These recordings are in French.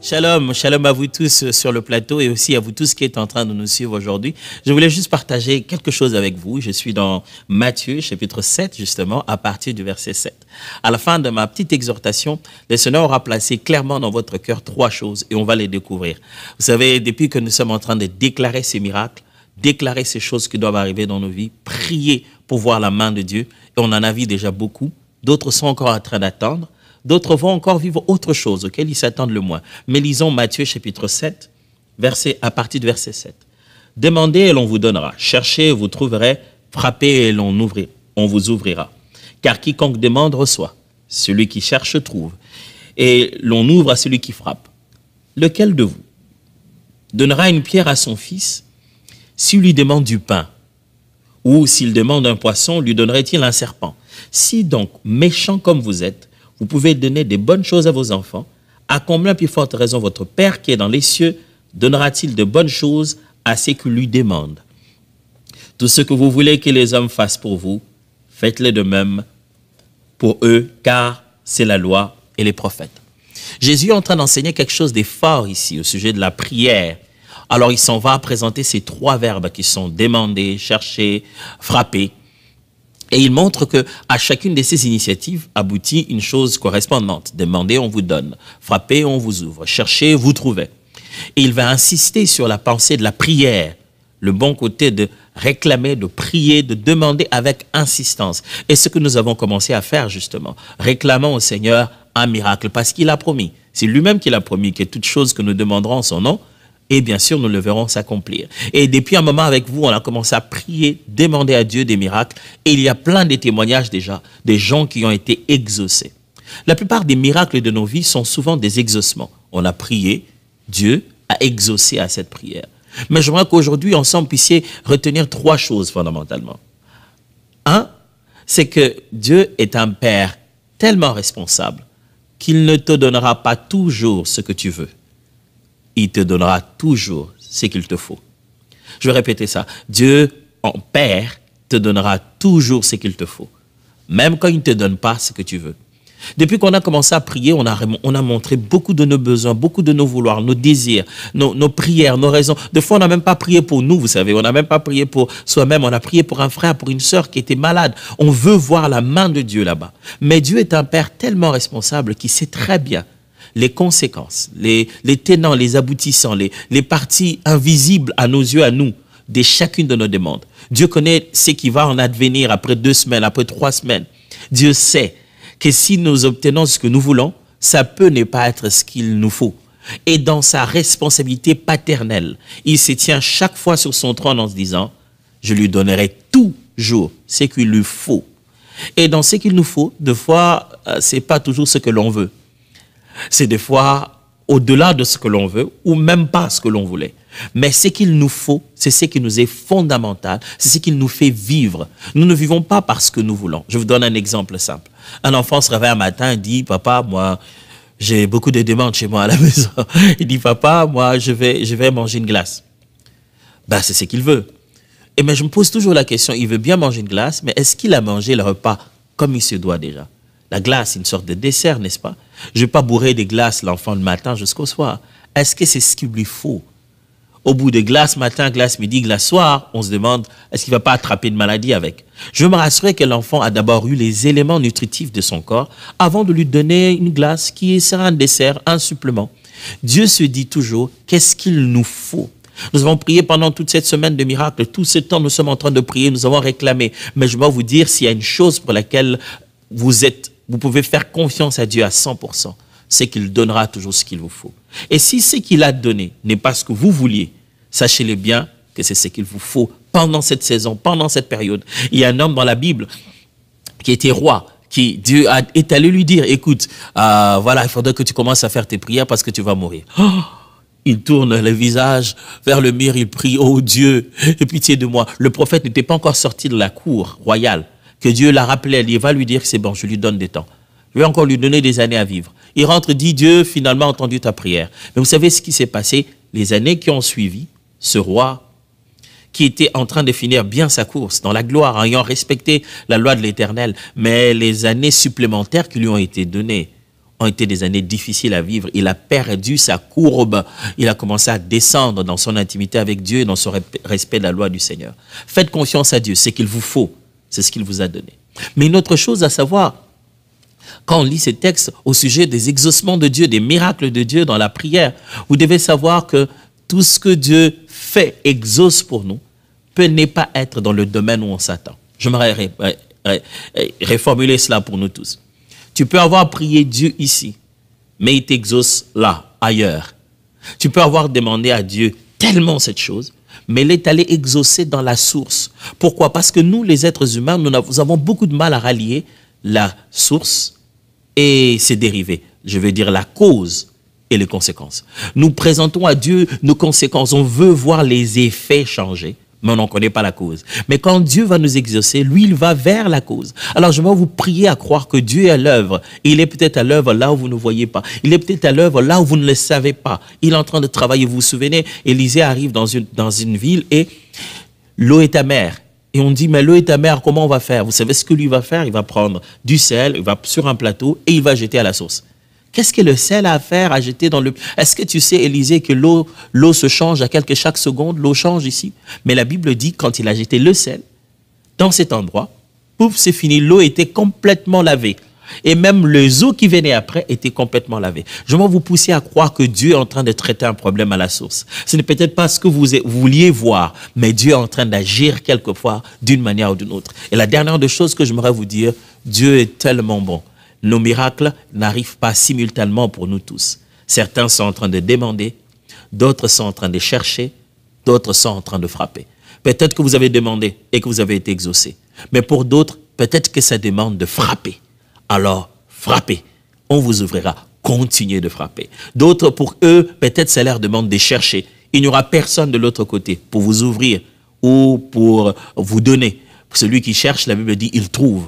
Shalom, shalom à vous tous sur le plateau et aussi à vous tous qui êtes en train de nous suivre aujourd'hui. Je voulais juste partager quelque chose avec vous. Je suis dans Matthieu, chapitre 7, justement, à partir du verset 7. À la fin de ma petite exhortation, le Seigneur aura placé clairement dans votre cœur 3 choses et on va les découvrir. Vous savez, depuis que nous sommes en train de déclarer ces miracles, déclarer ces choses qui doivent arriver dans nos vies, prier pour voir la main de Dieu, et on en a vu déjà beaucoup. D'autres sont encore en train d'attendre. D'autres vont encore vivre autre chose auquel ils s'attendent le moins. Mais lisons Matthieu chapitre 7, à partir du verset 7. Demandez et l'on vous donnera. Cherchez et vous trouverez. Frappez et on vous ouvrira. Car quiconque demande reçoit. Celui qui cherche trouve. Et l'on ouvre à celui qui frappe. Lequel de vous donnera une pierre à son fils s'il lui demande du pain? Ou s'il demande un poisson, lui donnerait-il un serpent? Si donc, méchant comme vous êtes, vous pouvez donner des bonnes choses à vos enfants, à combien plus forte raison votre Père qui est dans les cieux donnera-t-il de bonnes choses à ceux qui lui demandent? Tout ce que vous voulez que les hommes fassent pour vous, faites-le de même pour eux, car c'est la loi et les prophètes. Jésus est en train d'enseigner quelque chose de fort ici au sujet de la prière. Alors il s'en va présenter ces 3 verbes qui sont demander, chercher, frapper. Et il montre qu'à chacune de ces initiatives aboutit une chose correspondante. Demandez, on vous donne. Frappez, on vous ouvre. Cherchez, vous trouvez. Et il va insister sur la pensée de la prière, le bon côté de réclamer, de prier, de demander avec insistance. Et ce que nous avons commencé à faire justement, réclamant au Seigneur un miracle, parce qu'il a promis. C'est lui-même qui l'a promis que toute chose que nous demanderons en son nom, et bien sûr, nous le verrons s'accomplir. Et depuis un moment avec vous, on a commencé à prier, demander à Dieu des miracles. Et il y a plein de témoignages déjà, des gens qui ont été exaucés. La plupart des miracles de nos vies sont souvent des exaucements. On a prié, Dieu a exaucé à cette prière. Mais j'aimerais qu'aujourd'hui, ensemble, puissiez retenir 3 choses fondamentalement. 1, c'est que Dieu est un Père tellement responsable qu'il ne te donnera pas toujours ce que tu veux. Il te donnera toujours ce qu'il te faut. Je vais répéter ça. Dieu, en Père, te donnera toujours ce qu'il te faut. Même quand il ne te donne pas ce que tu veux. Depuis qu'on a commencé à prier, on a montré beaucoup de nos besoins, beaucoup de nos vouloirs, nos désirs, nos prières, nos raisons. Des fois, on n'a même pas prié pour nous, vous savez. On n'a même pas prié pour soi-même. On a prié pour un frère, pour une sœur qui était malade. On veut voir la main de Dieu là-bas. Mais Dieu est un Père tellement responsable qu'il sait très bien les conséquences, les tenants, les aboutissants, les parties invisibles à nos yeux, à nous, de chacune de nos demandes. Dieu connaît ce qui va en advenir après 2 semaines, après 3 semaines. Dieu sait que si nous obtenons ce que nous voulons, ça peut ne pas être ce qu'il nous faut. Et dans sa responsabilité paternelle, il se tient chaque fois sur son trône en se disant, je lui donnerai toujours ce qu'il lui faut. Et dans ce qu'il nous faut, des fois, ce n'est pas toujours ce que l'on veut. C'est des fois au-delà de ce que l'on veut ou même pas ce que l'on voulait. Mais ce qu'il nous faut, c'est ce qui nous est fondamental, c'est ce qui nous fait vivre. Nous ne vivons pas parce que nous voulons. Je vous donne un exemple simple. Un enfant se réveille un matin et dit « Papa, moi, j'ai beaucoup de demandes chez moi à la maison. » Il dit « Papa, moi, je vais manger une glace. » Ben, c'est ce qu'il veut. Et mais je me pose toujours la question, il veut bien manger une glace, mais est-ce qu'il a mangé le repas comme il se doit déjà? La glace, une sorte de dessert, n'est-ce pas? Je ne vais pas bourrer des glaces l'enfant le matin jusqu'au soir. Est-ce que c'est ce qu'il lui faut? Au bout de glace matin, glace midi, glace soir, on se demande, est-ce qu'il ne va pas attraper une maladie avec? Je veux me rassurer que l'enfant a d'abord eu les éléments nutritifs de son corps avant de lui donner une glace qui sera un dessert, un supplément. Dieu se dit toujours, qu'est-ce qu'il nous faut? Nous avons prié pendant toute cette semaine de miracles. Tout ce temps, nous sommes en train de prier, nous avons réclamé. Mais je dois vous dire, s'il y a une chose pour laquelle vous pouvez faire confiance à Dieu à 100%, c'est qu'il donnera toujours ce qu'il vous faut. Et si ce qu'il a donné n'est pas ce que vous vouliez, sachez-le bien que c'est ce qu'il vous faut pendant cette saison, pendant cette période. Il y a un homme dans la Bible qui était roi, qui Dieu est allé lui dire, écoute, voilà, il faudrait que tu commences à faire tes prières parce que tu vas mourir. Oh, il tourne le visage vers le mur, il prie, oh Dieu, aie pitié de moi. Le prophète n'était pas encore sorti de la cour royale, que Dieu l'a rappelé, il va lui dire que c'est bon, je lui donne des temps. Je vais encore lui donner des années à vivre. Il rentre, dit, Dieu, finalement, a entendu ta prière. Mais vous savez ce qui s'est passé? Les années qui ont suivi, ce roi qui était en train de finir bien sa course, dans la gloire, ayant respecté la loi de l'Éternel, mais les années supplémentaires qui lui ont été données ont été des années difficiles à vivre. Il a perdu sa courbe. Il a commencé à descendre dans son intimité avec Dieu et dans son respect de la loi du Seigneur. Faites confiance à Dieu. C'est qu'il vous faut. C'est ce qu'il vous a donné. Mais une autre chose à savoir, quand on lit ces textes au sujet des exaucements de Dieu, des miracles de Dieu dans la prière, vous devez savoir que tout ce que Dieu fait, exauce pour nous, peut ne pas être dans le domaine où on s'attend. J'aimerais reformuler cela pour nous tous. Tu peux avoir prié Dieu ici, mais il t'exauce là, ailleurs. Tu peux avoir demandé à Dieu tellement cette chose, mais il est allé exaucer dans la source. Pourquoi? Parce que nous, les êtres humains, nous avons beaucoup de mal à rallier la source et ses dérivés. Je veux dire la cause et les conséquences. Nous présentons à Dieu nos conséquences. On veut voir les effets changer, mais on n'en connaît pas la cause. Mais quand Dieu va nous exaucer, lui, il va vers la cause. Alors, je vais vous prier à croire que Dieu est à l'œuvre. Il est peut-être à l'œuvre là où vous ne voyez pas. Il est peut-être à l'œuvre là où vous ne le savez pas. Il est en train de travailler. Vous vous souvenez, Élisée arrive dans une ville et l'eau est amère. Et on dit, mais l'eau est amère, comment on va faire? Vous savez ce que lui va faire? Il va prendre du sel, il va sur un plateau et il va jeter à la source. Qu'est-ce que le sel a à faire, à jeter dans le... Est-ce que tu sais, Élisée, que l'eau se change chaque seconde, l'eau change ici? Mais la Bible dit, quand il a jeté le sel, dans cet endroit, pouf, c'est fini, l'eau était complètement lavée. Et même les eaux qui venaient après étaient complètement lavées. Je vais vous pousser à croire que Dieu est en train de traiter un problème à la source. Ce n'est peut-être pas ce que vous vouliez voir, mais Dieu est en train d'agir quelquefois d'une manière ou d'une autre. Et la dernière des choses que j'aimerais vous dire, Dieu est tellement bon. Nos miracles n'arrivent pas simultanément pour nous tous. Certains sont en train de demander, d'autres sont en train de chercher, d'autres sont en train de frapper. Peut-être que vous avez demandé et que vous avez été exaucé. Mais pour d'autres, peut-être que ça demande de frapper. Alors, frappez. On vous ouvrira. Continuez de frapper. D'autres, pour eux, peut-être ça leur demande de chercher. Il n'y aura personne de l'autre côté pour vous ouvrir ou pour vous donner. Pour celui qui cherche, la Bible dit, il trouve.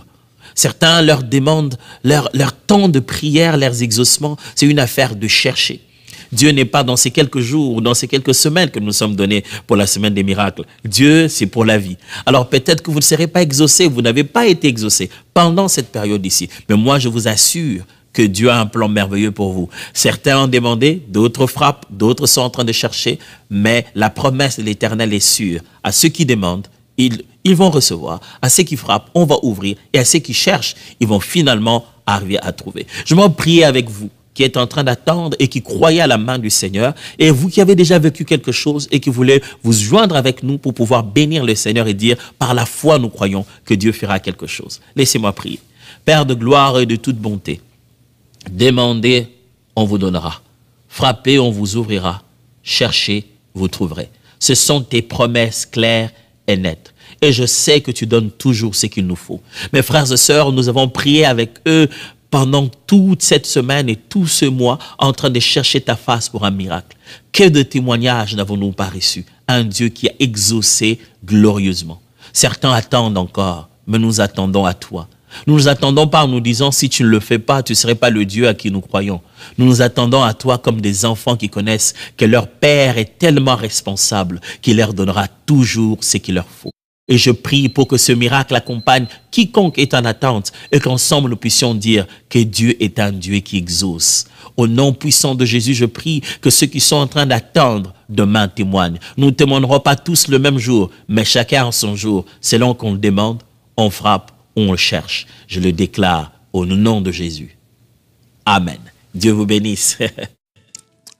Certains leur demandent, leur temps de prière, leurs exaucements, c'est une affaire de chercher. Dieu n'est pas dans ces quelques jours ou dans ces quelques semaines que nous sommes donnés pour la semaine des miracles. Dieu, c'est pour la vie. Alors peut-être que vous ne serez pas exaucé, vous n'avez pas été exaucé pendant cette période ici. Mais moi, je vous assure que Dieu a un plan merveilleux pour vous. Certains ont demandé, d'autres frappent, d'autres sont en train de chercher, mais la promesse de l'Éternel est sûre. À ceux qui demandent, ils vont recevoir. À ceux qui frappent, on va ouvrir. Et à ceux qui cherchent, ils vont finalement arriver à trouver. Je vais prier avec vous, qui êtes en train d'attendre et qui croyez à la main du Seigneur. Et vous qui avez déjà vécu quelque chose et qui voulez vous joindre avec nous pour pouvoir bénir le Seigneur et dire, par la foi, nous croyons que Dieu fera quelque chose. Laissez-moi prier. Père de gloire et de toute bonté, demandez, on vous donnera. Frappez, on vous ouvrira. Cherchez, vous trouverez. Ce sont tes promesses claires et nettes. Et je sais que tu donnes toujours ce qu'il nous faut. Mes frères et sœurs, nous avons prié avec eux pendant toute cette semaine et tout ce mois en train de chercher ta face pour un miracle. Que de témoignages n'avons-nous pas reçus? Un Dieu qui a exaucé glorieusement. Certains attendent encore, mais nous attendons à toi. Nous nous attendons pas en nous disant, si tu ne le fais pas, tu ne serais pas le Dieu à qui nous croyons. Nous nous attendons à toi comme des enfants qui connaissent que leur Père est tellement responsable qu'il leur donnera toujours ce qu'il leur faut. Et je prie pour que ce miracle accompagne quiconque est en attente et qu'ensemble nous puissions dire que Dieu est un Dieu qui exauce. Au nom puissant de Jésus, je prie que ceux qui sont en train d'attendre demain témoignent. Nous ne témoignerons pas tous le même jour, mais chacun en son jour. Selon qu'on le demande, on frappe, on le cherche. Je le déclare au nom de Jésus. Amen. Dieu vous bénisse.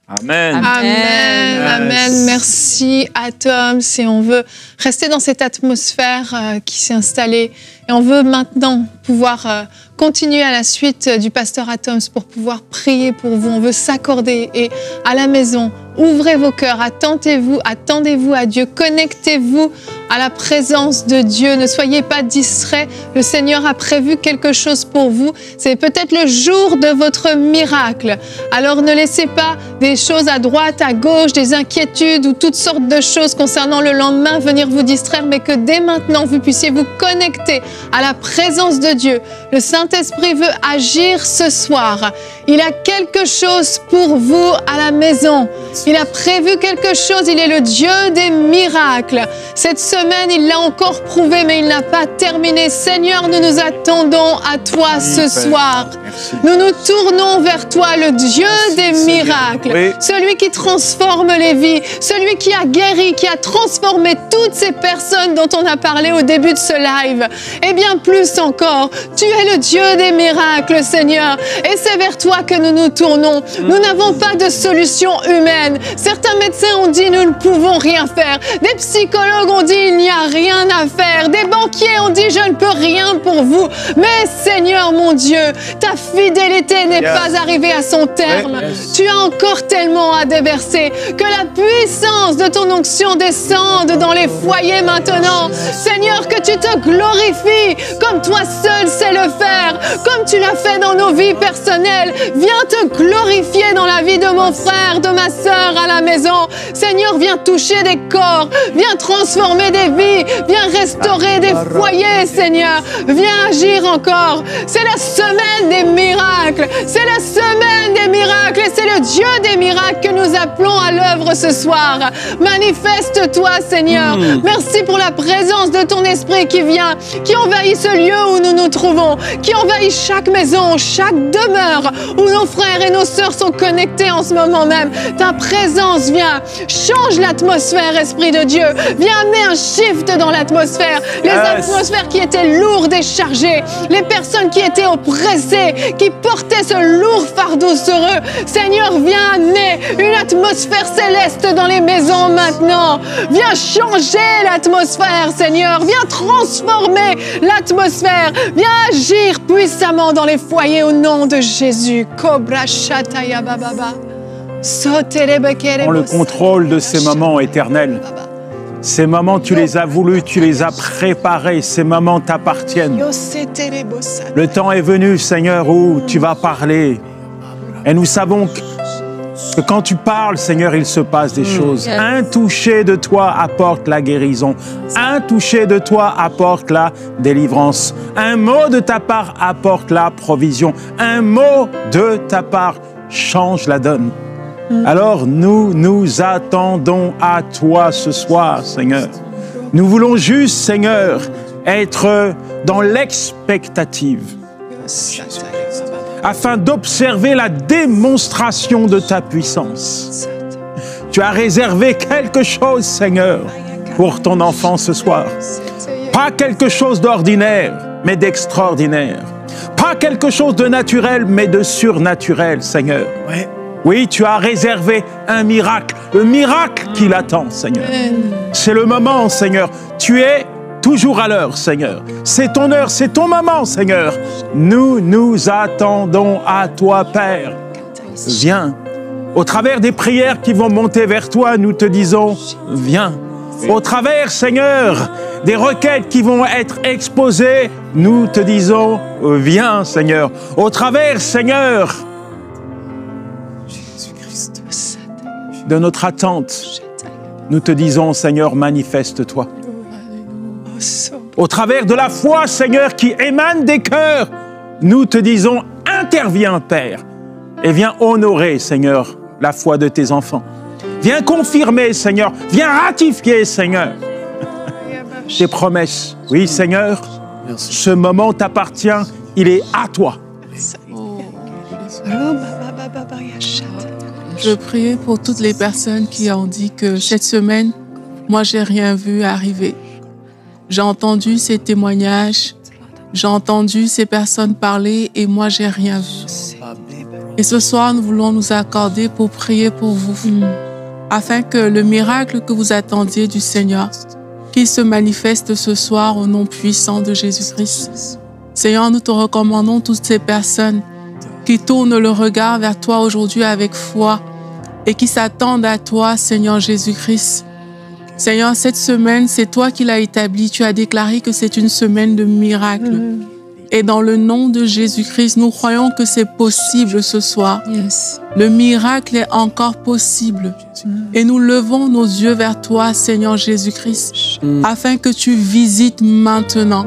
Amen. Amen. Amen. Merci à Tom. Et on veut rester dans cette atmosphère qui s'est installée. Et on veut maintenant pouvoir continuer à la suite du pasteur Atoms pour pouvoir prier pour vous. On veut s'accorder. Et à la maison, ouvrez vos cœurs, attendez-vous à Dieu, connectez-vous à la présence de Dieu. Ne soyez pas distraits. Le Seigneur a prévu quelque chose pour vous. C'est peut-être le jour de votre miracle. Alors ne laissez pas des choses à droite, à gauche, des inquiétudes ou toutes sortes de choses concernant le lendemain venir vous distraire, mais que dès maintenant vous puissiez vous connecter à la présence de Dieu. Le Saint-Esprit veut agir ce soir. Il a quelque chose pour vous à la maison. Il a prévu quelque chose. Il est le Dieu des miracles. Cette semaine, il l'a encore prouvé, mais il n'a pas terminé. Seigneur, nous nous attendons à toi ce soir. Nous nous tournons vers toi, le Dieu des miracles. Celui qui transforme les vies. Celui qui a guéri, qui a transformé toutes ces personnes dont on a parlé au début de ce live. Et bien plus encore, tu es le Dieu des miracles, Seigneur. Et c'est vers toi que nous nous tournons. Nous n'avons pas de solution humaine. Certains médecins ont dit nous ne pouvons rien faire. Des psychologues ont dit il n'y a rien à faire. Des banquiers ont dit je ne peux rien pour vous. Mais Seigneur mon Dieu, ta fidélité n'est pas arrivée à son terme. Tu as encore tellement à déverser. Que la puissance de ton onction descende dans les foyers maintenant. Seigneur, que tu te glorifies comme toi seul sais le faire. Comme tu l'as fait dans nos vies personnelles. Viens te glorifier dans la vie de mon frère, de ma sœur à la maison. Seigneur, viens toucher des corps. Viens transformer des vies. Viens restaurer des foyers, Seigneur. Viens agir encore. C'est la semaine des miracles. C'est la semaine des miracles. Et c'est le Dieu des miracles que nous appelons à l'œuvre ce soir. Manifeste-toi, Seigneur. Merci pour la présence de ton esprit qui vient, qui envahit ce lieu où nous nous trouvons, qui envahit chaque maison, chaque demeure où nos frères et nos sœurs sont connectés en ce moment même. Ta présence vient, change l'atmosphère, Esprit de Dieu. Viens amener un shift dans l'atmosphère. Les atmosphères qui étaient lourdes et chargées, les personnes qui étaient oppressées, qui portaient ce lourd fardeau sur eux. Seigneur, viens amener une atmosphère céleste dans les maisons maintenant. Viens changer l'atmosphère, Seigneur. Viens transformer l'atmosphère. Viens agir puissamment dans les foyers au nom de Jésus. Cobra Shataya Bababa. Prends le contrôle de ces moments éternels. Ces moments, tu les as voulus, tu les as préparés. Ces moments t'appartiennent. Le temps est venu, Seigneur, où tu vas parler. Et nous savons que quand tu parles, Seigneur, il se passe des choses. Un toucher de toi apporte la guérison. Un toucher de toi apporte la délivrance. Un mot de ta part apporte la provision. Un mot de ta part change la donne. Alors nous nous attendons à toi ce soir, Seigneur. Nous voulons juste, Seigneur, être dans l'expectative, afin d'observer la démonstration de ta puissance. Tu as réservé quelque chose, Seigneur, pour ton enfant ce soir. Pas quelque chose d'ordinaire, mais d'extraordinaire. Pas quelque chose de naturel, mais de surnaturel, Seigneur. Oui, tu as réservé un miracle, le miracle qui l'attend, Seigneur. C'est le moment, Seigneur. Tu es toujours à l'heure, Seigneur. C'est ton heure, c'est ton moment, Seigneur. Nous nous attendons à toi, Père. Viens. Au travers des prières qui vont monter vers toi, nous te disons, viens. Au travers, Seigneur, des requêtes qui vont être exposées, nous te disons, viens, Seigneur. Au travers, Seigneur, de notre attente, nous te disons, Seigneur, manifeste-toi. Au travers de la foi, Seigneur, qui émane des cœurs, nous te disons, interviens, Père, et viens honorer, Seigneur, la foi de tes enfants. Viens confirmer, Seigneur, viens ratifier, Seigneur, tes promesses. Oui, Seigneur, ce moment t'appartient, il est à toi. Je prie pour toutes les personnes qui ont dit que cette semaine, moi, j'ai rien vu arriver. J'ai entendu ces témoignages, j'ai entendu ces personnes parler et moi, j'ai rien vu. Et ce soir, nous voulons nous accorder pour prier pour vous, afin que le miracle que vous attendiez du Seigneur, qu'il se manifeste ce soir au nom puissant de Jésus-Christ. Seigneur, nous te recommandons toutes ces personnes qui tournent le regard vers toi aujourd'hui avec foi et qui s'attendent à toi, Seigneur Jésus-Christ. Seigneur, cette semaine, c'est toi qui l'as établie. Tu as déclaré que c'est une semaine de miracles. Et dans le nom de Jésus-Christ, nous croyons que c'est possible ce soir. Le miracle est encore possible. Et nous levons nos yeux vers toi, Seigneur Jésus-Christ, afin que tu visites maintenant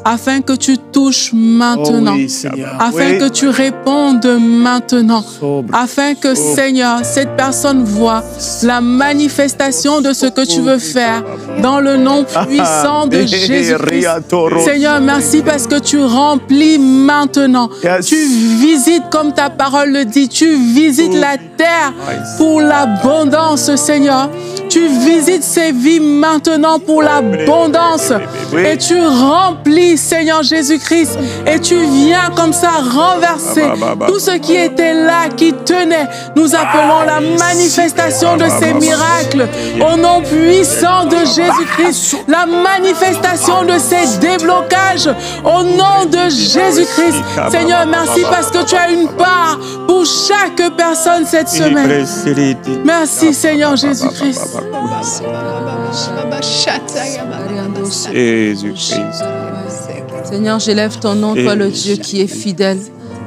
afin que tu touches maintenant, Oh oui, Seigneur. afin Oui. que tu répondes maintenant, afin que, Seigneur, cette personne voit la manifestation de ce que tu veux faire dans le nom puissant de Jésus-Christ. Seigneur, merci parce que tu remplis maintenant. Yes. Tu visites, comme ta parole le dit, tu visites la terre pour l'abondance, Seigneur. Tu visites ces vies maintenant pour l'abondance. Oui. Et tu remplis, Seigneur Jésus-Christ. Et tu viens comme ça renverser tout ce qui était là, qui tenait. Nous appelons la manifestation de ces miracles au nom puissant de Jésus-Christ. La manifestation de ces déblocages au nom de Jésus-Christ. Seigneur, merci parce que tu as une part pour chaque personne cette semaine. Merci, Seigneur Jésus-Christ. Jésus-Christ. Seigneur, j'élève ton nom, toi le Dieu qui est fidèle,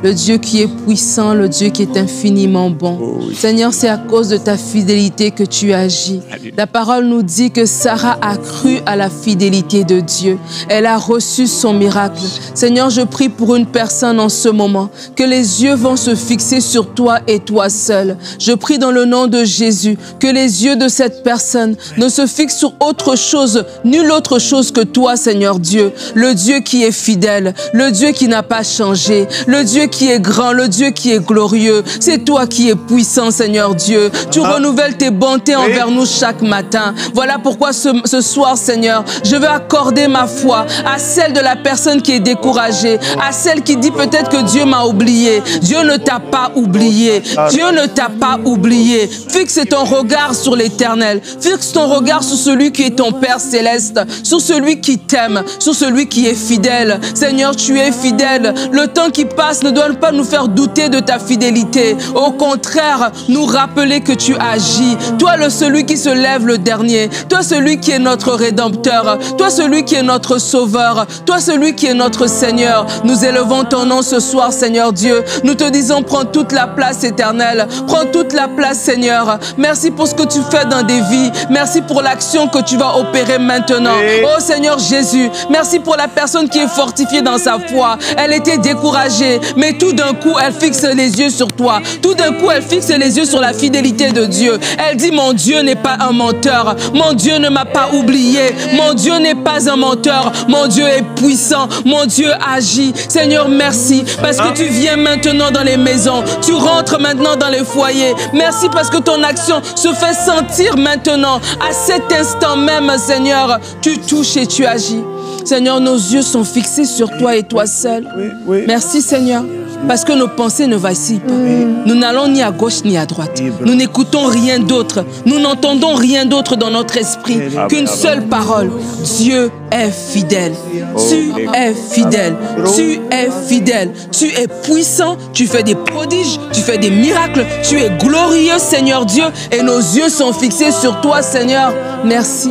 le Dieu qui est puissant, le Dieu qui est infiniment bon. Oh oui. Seigneur, c'est à cause de ta fidélité que tu agis. La parole nous dit que Sarah a cru à la fidélité de Dieu. Elle a reçu son miracle. Seigneur, je prie pour une personne en ce moment, que les yeux vont se fixer sur toi et toi seul. Je prie dans le nom de Jésus, que les yeux de cette personne ne se fixent sur autre chose, nulle autre chose que toi, Seigneur Dieu. Le Dieu qui est fidèle, le Dieu qui n'a pas changé, le Dieu qui est grand, le Dieu qui est glorieux. C'est toi qui es puissant, Seigneur Dieu. Tu renouvelles tes bontés envers nous chaque matin. Voilà pourquoi ce soir, Seigneur, je veux accorder ma foi à celle de la personne qui est découragée, à celle qui dit peut-être que Dieu m'a oublié. Dieu ne t'a pas oublié. Dieu ne t'a pas oublié. Fixe ton regard sur l'Éternel. Fixe ton regard sur celui qui est ton Père céleste, sur celui qui t'aime, sur celui qui est fidèle. Seigneur, tu es fidèle. Le temps qui passe ne doit pas nous faire douter de ta fidélité. Au contraire, nous rappeler que tu agis. Toi, celui qui se lève le dernier. Toi, celui qui est notre Rédempteur. Toi, celui qui est notre Sauveur. Toi, celui qui est notre Seigneur. Nous élevons ton nom ce soir, Seigneur Dieu. Nous te disons, prends toute la place, Éternel. Prends toute la place, Seigneur. Merci pour ce que tu fais dans des vies. Merci pour l'action que tu vas opérer maintenant. Oh, Seigneur Jésus, merci pour la personne qui est fortifiée dans sa foi. Elle était découragée, mais tout d'un coup, elle fixe les yeux sur toi. Tout d'un coup, elle fixe les yeux sur la fidélité de Dieu. Elle dit, mon Dieu n'est pas un menteur. Mon Dieu ne m'a pas oublié. Mon Dieu n'est pas un menteur. Mon Dieu est puissant. Mon Dieu agit. Seigneur, merci parce que tu viens maintenant dans les maisons. Tu rentres maintenant dans les foyers. Merci parce que ton action se fait sentir maintenant. À cet instant même, Seigneur, tu touches et tu agis. Seigneur, nos yeux sont fixés sur toi et toi seul. Merci, Seigneur, parce que nos pensées ne vacillent pas. Nous n'allons ni à gauche ni à droite. Nous n'écoutons rien d'autre. Nous n'entendons rien d'autre dans notre esprit qu'une seule parole. Dieu est fidèle. Tu es fidèle. Tu es fidèle. Tu es puissant. Tu fais des prodiges. Tu fais des miracles. Tu es glorieux, Seigneur Dieu. Et nos yeux sont fixés sur toi, Seigneur. Merci.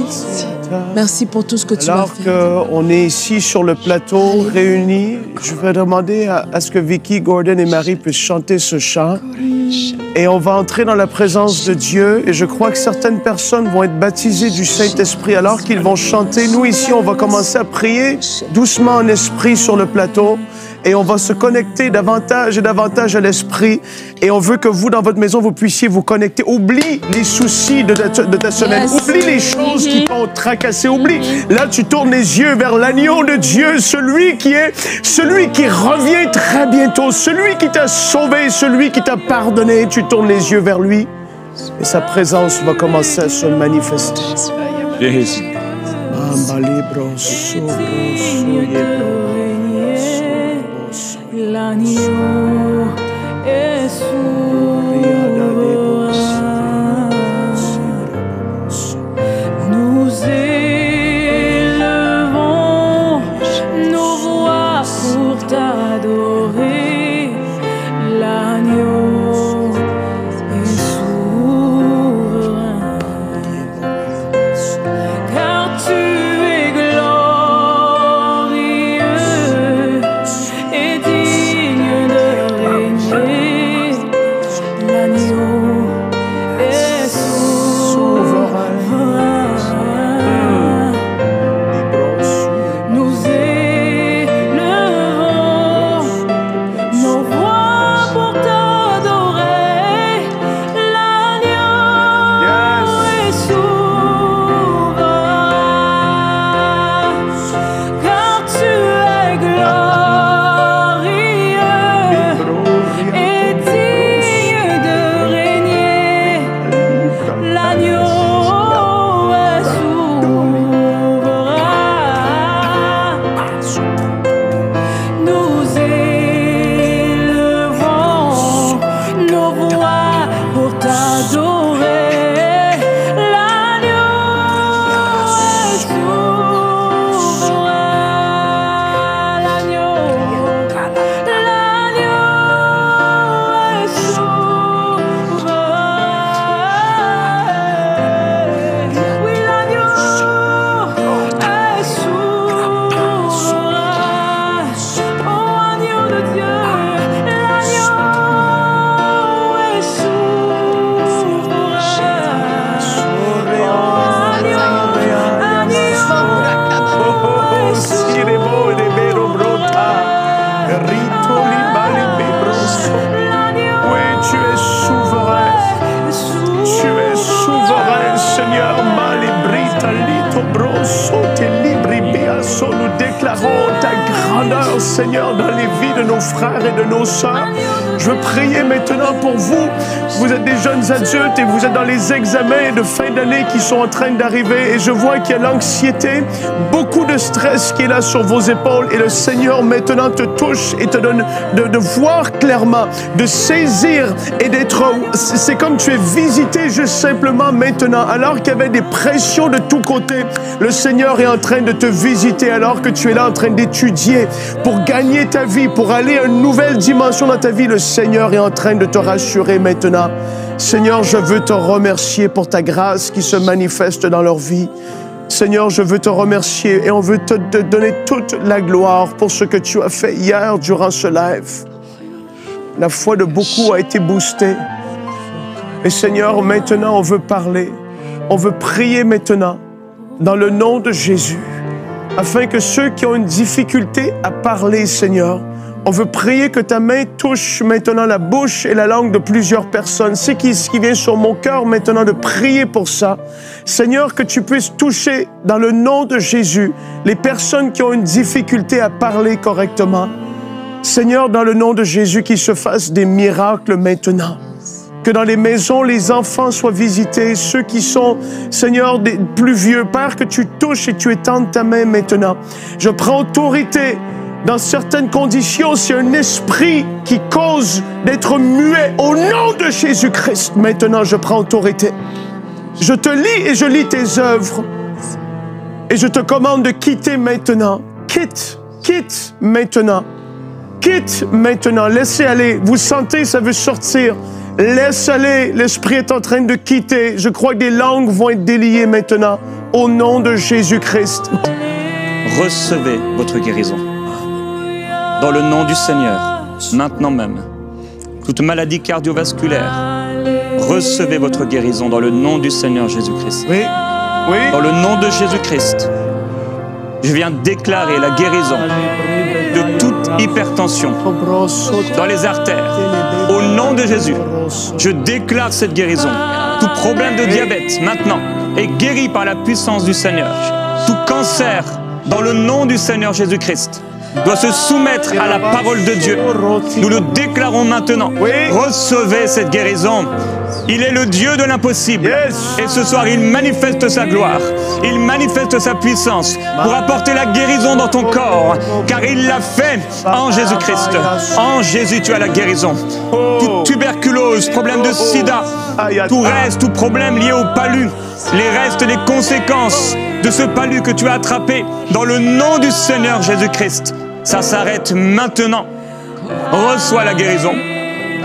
Merci pour tout ce que tu as fait. Alors qu'on est ici sur le plateau réunis, je vais demander à ce que Vicky, Gordon et Marie puissent chanter ce chant. Et on va entrer dans la présence de Dieu. Et je crois que certaines personnes vont être baptisées du Saint-Esprit alors qu'ils vont chanter. Nous, ici, on va commencer à prier doucement en esprit sur le plateau. Et on va se connecter davantage et davantage à l'esprit. Et on veut que vous, dans votre maison, vous puissiez vous connecter. Oublie les soucis de ta semaine. Oublie les choses qui t'ont tracassé. Oublie. Là, tu tournes les yeux vers l'agneau de Dieu, celui qui revient très bientôt, celui qui t'a sauvé, celui qui t'a pardonné. Tu tournes les yeux vers lui et sa présence va commencer à se manifester. Jésus. L'agneau est souverain. Nous élevons nos voix pour t'adorer. L'agneau est souverain. Car tu es glorieux et digne de régner. Seigneur, dans les vies de nos frères et de nos sœurs. Je veux prier maintenant pour vous. Vous êtes des jeunes adultes et vous êtes dans les examens de fin d'année qui sont en train d'arriver. Et je vois qu'il y a l'anxiété, beaucoup de stress qui est là sur vos épaules. Et le Seigneur maintenant te touche et te donne de voir clairement, de saisir et d'être... C'est comme tu es visité juste simplement maintenant. Alors qu'il y avait des pressions de tous côtés, le Seigneur est en train de te visiter alors que tu es là en train d'étudier pour gagner ta vie, pour aller à une nouvelle dimension dans ta vie. Le Seigneur est en train de te rassurer maintenant. Seigneur, je veux te remercier pour ta grâce qui se manifeste dans leur vie. Seigneur, je veux te remercier et on veut te donner toute la gloire pour ce que tu as fait hier durant ce live. La foi de beaucoup a été boostée. Et Seigneur, maintenant, on veut parler. On veut prier maintenant dans le nom de Jésus, afin que ceux qui ont une difficulté à parler, Seigneur, on veut prier que ta main touche maintenant la bouche et la langue de plusieurs personnes. C'est ce qui vient sur mon cœur maintenant de prier pour ça. Seigneur, que tu puisses toucher dans le nom de Jésus les personnes qui ont une difficulté à parler correctement. Seigneur, dans le nom de Jésus, qu'il se fasse des miracles maintenant. Que dans les maisons, les enfants soient visités, ceux qui sont, Seigneur, des plus vieux. Père, que tu touches et tu étendes ta main maintenant. Je prends autorité. Dans certaines conditions, c'est un esprit qui cause d'être muet. Au nom de Jésus-Christ, maintenant, je prends autorité. Je te lis et je lis tes œuvres. Et je te commande de quitter maintenant. Quitte maintenant. Quitte maintenant. Laissez aller. Vous sentez, ça veut sortir. Laisse aller. L'esprit est en train de quitter. Je crois que des langues vont être déliées maintenant. Au nom de Jésus-Christ. Recevez votre guérison. Dans le nom du Seigneur, maintenant même, toute maladie cardiovasculaire, recevez votre guérison dans le nom du Seigneur Jésus-Christ. Oui. Dans le nom de Jésus-Christ, je viens déclarer la guérison de toute hypertension dans les artères. Au nom de Jésus, je déclare cette guérison. Tout problème de diabète, maintenant, est guéri par la puissance du Seigneur. Tout cancer, dans le nom du Seigneur Jésus-Christ, doit se soumettre à la parole de Dieu. Nous le déclarons maintenant. Recevez cette guérison. Il est le Dieu de l'impossible. Et ce soir, il manifeste sa gloire. Il manifeste sa puissance pour apporter la guérison dans ton corps. Car il l'a fait en Jésus-Christ. En Jésus, tu as la guérison. Toute tuberculose, problème de sida, tout reste, tout problème lié au palu, les restes, les conséquences de ce palu que tu as attrapé, dans le nom du Seigneur Jésus-Christ. Ça s'arrête maintenant. Reçois la guérison.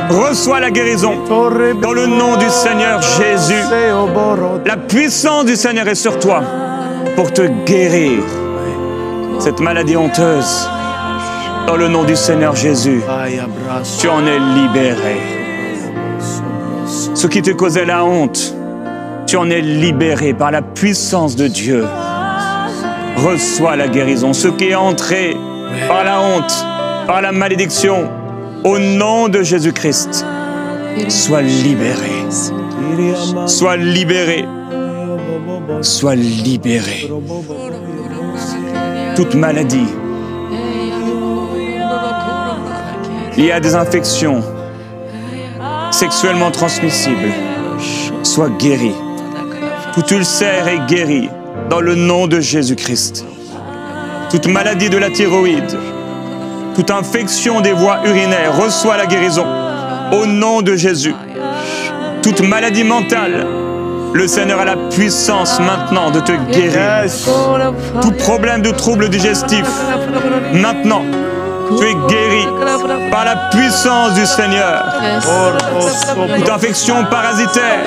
Reçois la guérison dans le nom du Seigneur Jésus. La puissance du Seigneur est sur toi pour te guérir cette maladie honteuse. Dans le nom du Seigneur Jésus, tu en es libéré. Ce qui te causait la honte, tu en es libéré par la puissance de Dieu. Reçois la guérison. Ce qui est entré par la honte, par la malédiction, au nom de Jésus-Christ, sois libéré. Sois libéré. Sois libéré. Toute maladie liée à des infections sexuellement transmissibles, sois guéri. Tout ulcère est guéri dans le nom de Jésus-Christ. Toute maladie de la thyroïde, toute infection des voies urinaires, reçoit la guérison au nom de Jésus. Toute maladie mentale, le Seigneur a la puissance maintenant de te guérir. Tout problème de troubles digestifs, maintenant, tu es guéri par la puissance du Seigneur. Toute infection parasitaire,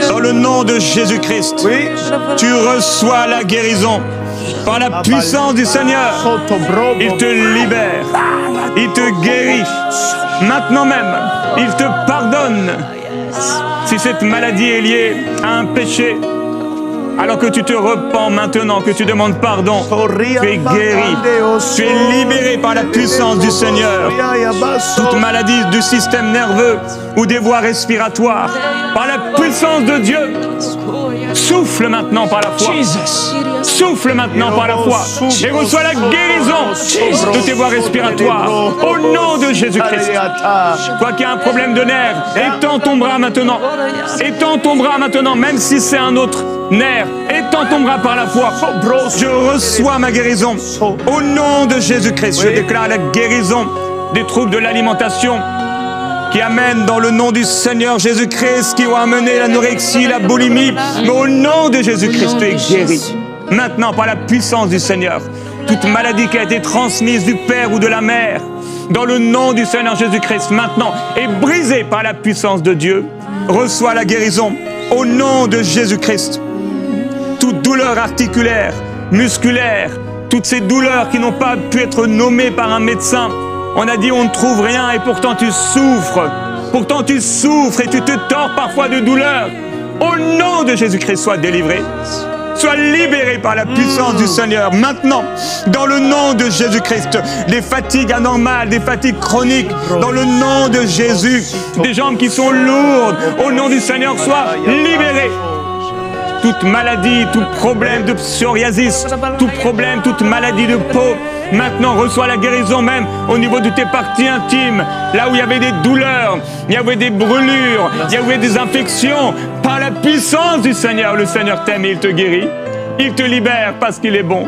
dans le nom de Jésus-Christ, tu reçois la guérison par la puissance du Seigneur. Il te libère, il te guérit. Maintenant même, il te pardonne. Si cette maladie est liée à un péché, Alors que tu te repens maintenant, que tu demandes pardon, tu es guéri, tu es libéré par la puissance du Seigneur. Toute maladie du système nerveux ou des voies respiratoires, par la puissance de Dieu, souffle maintenant par la foi. Souffle maintenant par la foi et reçois la guérison de tes voies respiratoires au nom de Jésus-Christ. Toi qui as un problème de nerfs, étends ton bras maintenant. Étends ton bras maintenant, même si c'est un autre nerf. Étends ton bras par la foi. Je reçois ma guérison au nom de Jésus-Christ. Je déclare la guérison des troubles de l'alimentation qui amènent dans le nom du Seigneur Jésus-Christ, qui ont amené l'anorexie, la boulimie. Mais au nom de Jésus-Christ, tu es guéri. Maintenant, par la puissance du Seigneur, toute maladie qui a été transmise du père ou de la mère, dans le nom du Seigneur Jésus-Christ, maintenant, est brisée par la puissance de Dieu. Reçois la guérison au nom de Jésus-Christ. Toute douleur articulaire, musculaire, toutes ces douleurs qui n'ont pas pu être nommées par un médecin, on a dit on ne trouve rien et pourtant tu souffres. Pourtant tu souffres et tu te tords parfois de douleur. Au nom de Jésus-Christ, sois délivré. Sois libéré par la puissance du Seigneur. Maintenant, dans le nom de Jésus-Christ, des fatigues anormales, des fatigues chroniques, dans le nom de Jésus, des jambes qui sont lourdes, au nom du Seigneur, sois libéré. Toute maladie, tout problème de psoriasis, tout problème, toute maladie de peau, maintenant reçois la guérison même au niveau de tes parties intimes, là où il y avait des douleurs, il y avait des brûlures, il y avait des infections. Par la puissance du Seigneur, le Seigneur t'aime et il te guérit. Il te libère parce qu'il est bon,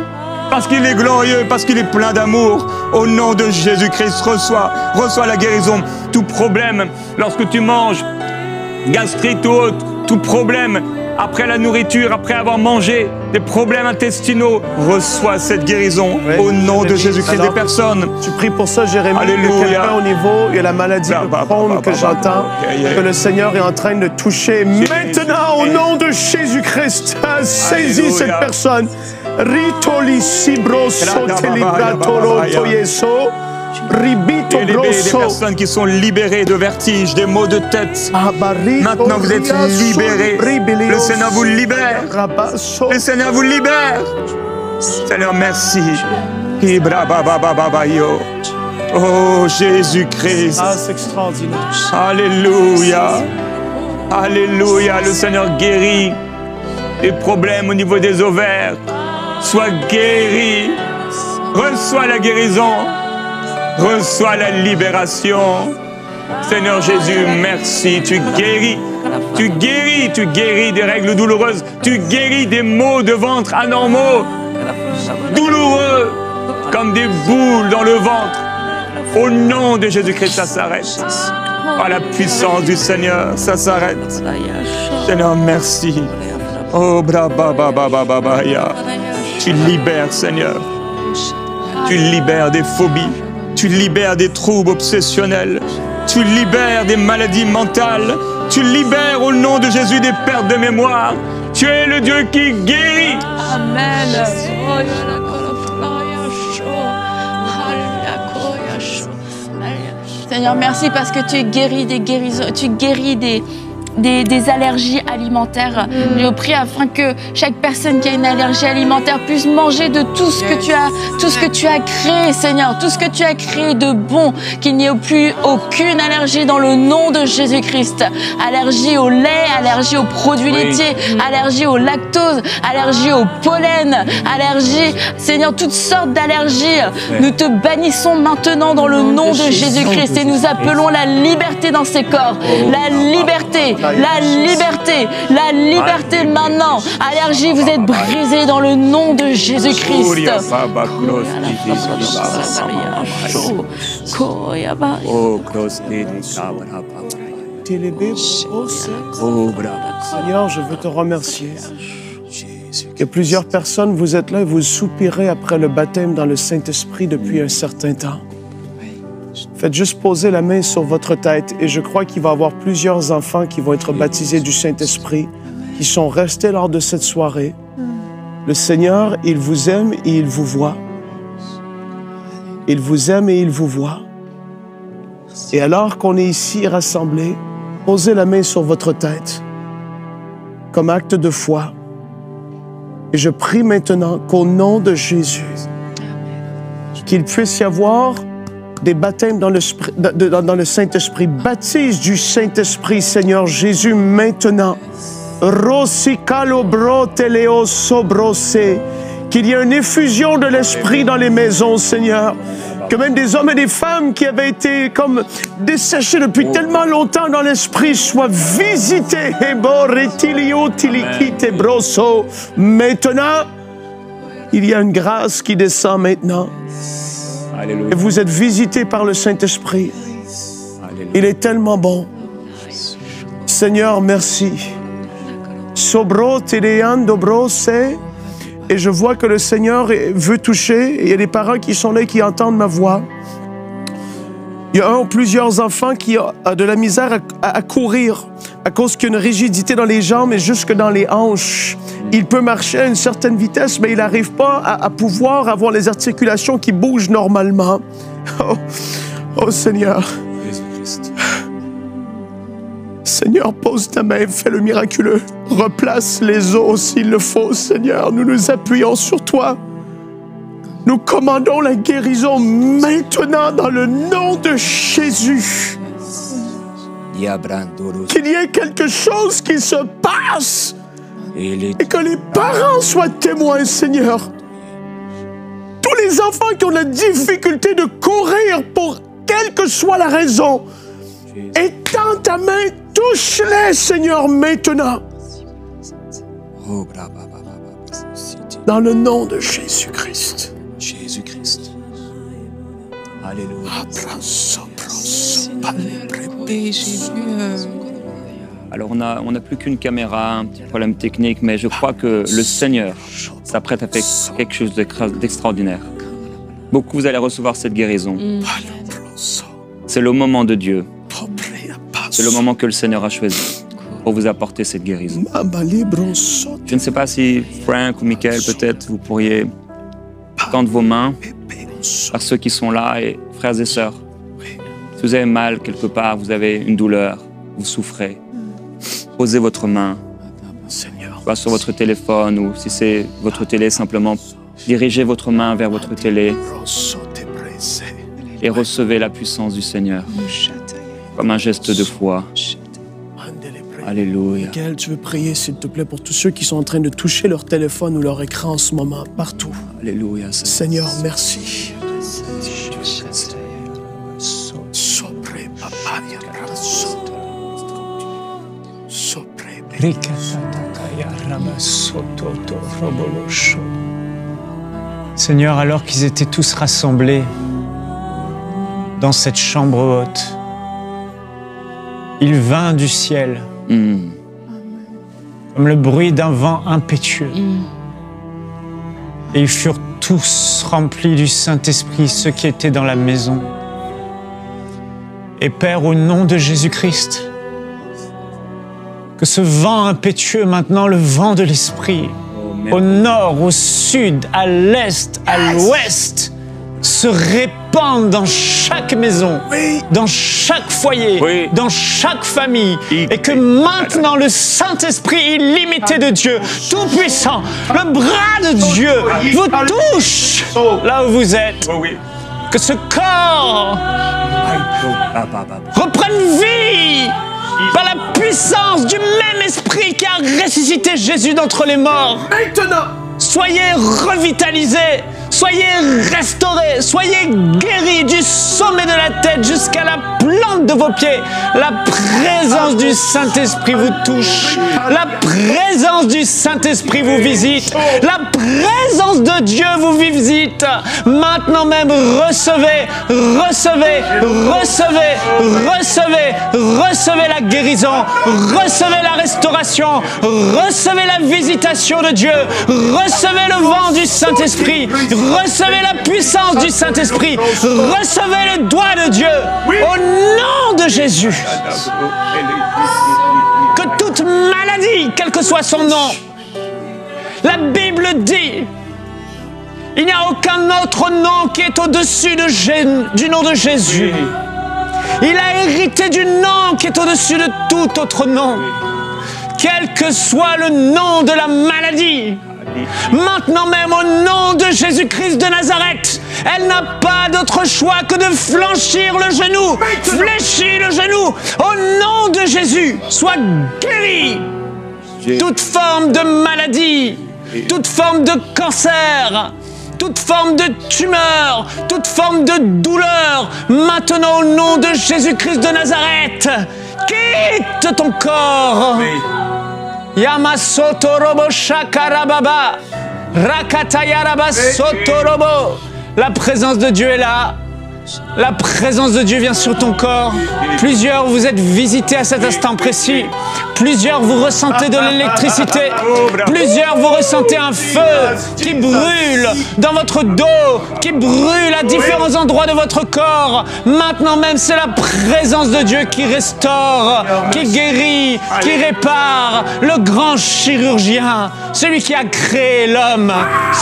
parce qu'il est glorieux, parce qu'il est plein d'amour. Au nom de Jésus-Christ, reçois la guérison. Tout problème, lorsque tu manges, gastrite ou autre, tout problème, après la nourriture, après avoir mangé, des problèmes intestinaux, reçois cette guérison au nom de Jésus-Christ. Des personnes. Tu pries pour ça, Jérémie. Alléluia. Au niveau, il y a la maladie de Crohn que j'entends, que le Seigneur est en train de toucher. Maintenant, au nom de Jésus-Christ, saisis cette personne. Ritoli sibro sotelibratoro toyeso. Et des personnes qui sont libérées de vertiges, des maux de tête. Maintenant, vous êtes libérés. Le Seigneur vous libère. Le Seigneur vous libère. Seigneur, merci. Oh, Jésus-Christ. Ah, c'est extraordinaire. Alléluia. Alléluia. Le Seigneur guérit les problèmes au niveau des ovaires. Sois guéri. Reçois la guérison. Reçois la libération. Seigneur Jésus, merci. Tu guéris. Tu guéris des règles douloureuses. Tu guéris des maux de ventre anormaux, douloureux, comme des boules dans le ventre. Au nom de Jésus-Christ, ça s'arrête. Par la puissance du Seigneur, ça s'arrête. Seigneur, merci. Oh, brabababababaya. Tu libères, Seigneur. Tu libères des phobies. Tu libères des troubles obsessionnels. Tu libères des maladies mentales. Tu libères au nom de Jésus des pertes de mémoire. Tu es le Dieu qui guérit. Amen. Seigneur, merci parce que tu guéris des guérisons, tu guéris des allergies alimentaires. Je prie afin que chaque personne qui a une allergie alimentaire puisse manger de tout ce que tu as créé, Seigneur, tout ce que tu as créé de bon, qu'il n'y ait plus aucune allergie dans le nom de Jésus-Christ. Allergie au lait, allergie aux produits laitiers, allergie au lactose, allergie au pollen, allergie, Seigneur, toutes sortes d'allergies. Nous te bannissons maintenant dans le nom de Jésus-Christ et nous appelons la liberté dans ces corps, la liberté. La liberté maintenant. Allergie, vous êtes brisés dans le nom de Jésus-Christ. Seigneur, je veux te remercier. Il y a plusieurs personnes, vous êtes là et vous soupirez après le baptême dans le Saint-Esprit depuis un certain temps. Faites juste poser la main sur votre tête et je crois qu'il va y avoir plusieurs enfants qui vont être baptisés du Saint-Esprit, qui sont restés lors de cette soirée. Le Seigneur, il vous aime et il vous voit. Il vous aime et il vous voit. Et alors qu'on est ici rassemblés, posez la main sur votre tête comme acte de foi. Et je prie maintenant qu'au nom de Jésus, qu'il puisse y avoir des baptêmes dans le Saint-Esprit. Baptise du Saint-Esprit, Seigneur Jésus, maintenant. Qu'il y ait une effusion de l'Esprit dans les maisons, Seigneur. Que même des hommes et des femmes qui avaient été comme desséchés depuis tellement longtemps dans l'Esprit soient visités. Maintenant, il y a une grâce qui descend maintenant. Alléluia. Et vous êtes visités par le Saint-Esprit. Il est tellement bon. Seigneur, merci. Sobro tereando brose. Et je vois que le Seigneur veut toucher. Il y a des parents qui sont là et qui entendent ma voix. Il y a un ou plusieurs enfants qui ont de la misère à courir à cause qu'il y a une rigidité dans les jambes et jusque dans les hanches. Il peut marcher à une certaine vitesse, mais il n'arrive pas à pouvoir avoir les articulations qui bougent normalement. Oh Seigneur. Seigneur, pose ta main, fais le miraculeux. Replace les os s'il le faut, Seigneur. Nous nous appuyons sur toi. Nous commandons la guérison maintenant dans le nom de Jésus. Qu'il y ait quelque chose qui se passe et que les parents soient témoins, Seigneur. Tous les enfants qui ont la difficulté de courir pour quelle que soit la raison, étends ta main, touche-les, Seigneur, maintenant. Dans le nom de Jésus-Christ. Jésus-Christ. Alléluia. Et j'ai vu... Alors on n'a plus qu'une caméra, un petit problème technique, mais je crois que le Seigneur s'apprête à faire quelque chose d'extraordinaire. Beaucoup, vous allez recevoir cette guérison. C'est le moment de Dieu. C'est le moment que le Seigneur a choisi pour vous apporter cette guérison. Je ne sais pas si Frank ou Michael, peut-être, vous pourriez tendre vos mains à ceux qui sont là, et frères et sœurs. Si vous avez mal quelque part, vous avez une douleur, vous souffrez, posez votre main, soit sur votre téléphone, ou si c'est votre télé, simplement dirigez votre main vers votre télé et recevez la puissance du Seigneur comme un geste de foi. Alléluia. Michael, tu veux prier, s'il te plaît, pour tous ceux qui sont en train de toucher leur téléphone ou leur écran en ce moment, partout. Alléluia. Seigneur, merci. Seigneur, alors qu'ils étaient tous rassemblés dans cette chambre haute, il vint du ciel comme le bruit d'un vent impétueux. Et ils furent tous remplis du Saint-Esprit, ceux qui étaient dans la maison. Et Père, au nom de Jésus-Christ, que ce vent impétueux, maintenant le vent de l'Esprit, au nord, au sud, à l'est, à l'ouest, se répande dans chaque maison, dans chaque foyer, dans chaque famille, et que maintenant le Saint-Esprit illimité de Dieu, tout-puissant, le bras de Dieu, vous touche là où vous êtes. Que ce corps reprenne vie par la puissance du même Esprit qui a ressuscité Jésus d'entre les morts. Maintenant, soyez revitalisés, soyez restaurés, soyez guéris du sommet de la tête jusqu'à la plante de vos pieds. La présence du Saint-Esprit vous touche. La présence du Saint-Esprit vous visite. La présence de Dieu vous visite. Maintenant même, recevez, recevez, recevez, recevez, recevez la guérison, recevez la restauration, recevez la visitation de Dieu, recevez le vent du Saint-Esprit, recevez la puissance du Saint-Esprit, recevez le doigt de Dieu, au nom de Jésus. Que toute maladie, quel que soit son nom, la Bible dit, il n'y a aucun autre nom qui est au-dessus du nom de Jésus. Il a hérité du nom qui est au-dessus de tout autre nom. Quel que soit le nom de la maladie, Maintenant même, au nom de Jésus-Christ de Nazareth, elle n'a pas d'autre choix que de flanchir le genou, fléchir le genou. Au nom de Jésus, sois guérie. Toute forme de maladie, toute forme de cancer, toute forme de tumeur, toute forme de douleur, maintenant au nom de Jésus-Christ de Nazareth, quitte ton corps. Yamasotorobo shakarababa, rakatayaraba sotorobo. La présence de Dieu est là. La présence de Dieu vient sur ton corps. Plusieurs, vous êtes visités à cet instant précis. Plusieurs, vous ressentez de l'électricité. Plusieurs, vous ressentez un feu qui brûle dans votre dos, qui brûle à différents endroits de votre corps. Maintenant même, c'est la présence de Dieu qui restaure, qui guérit, qui répare. Le grand chirurgien, celui qui a créé l'homme,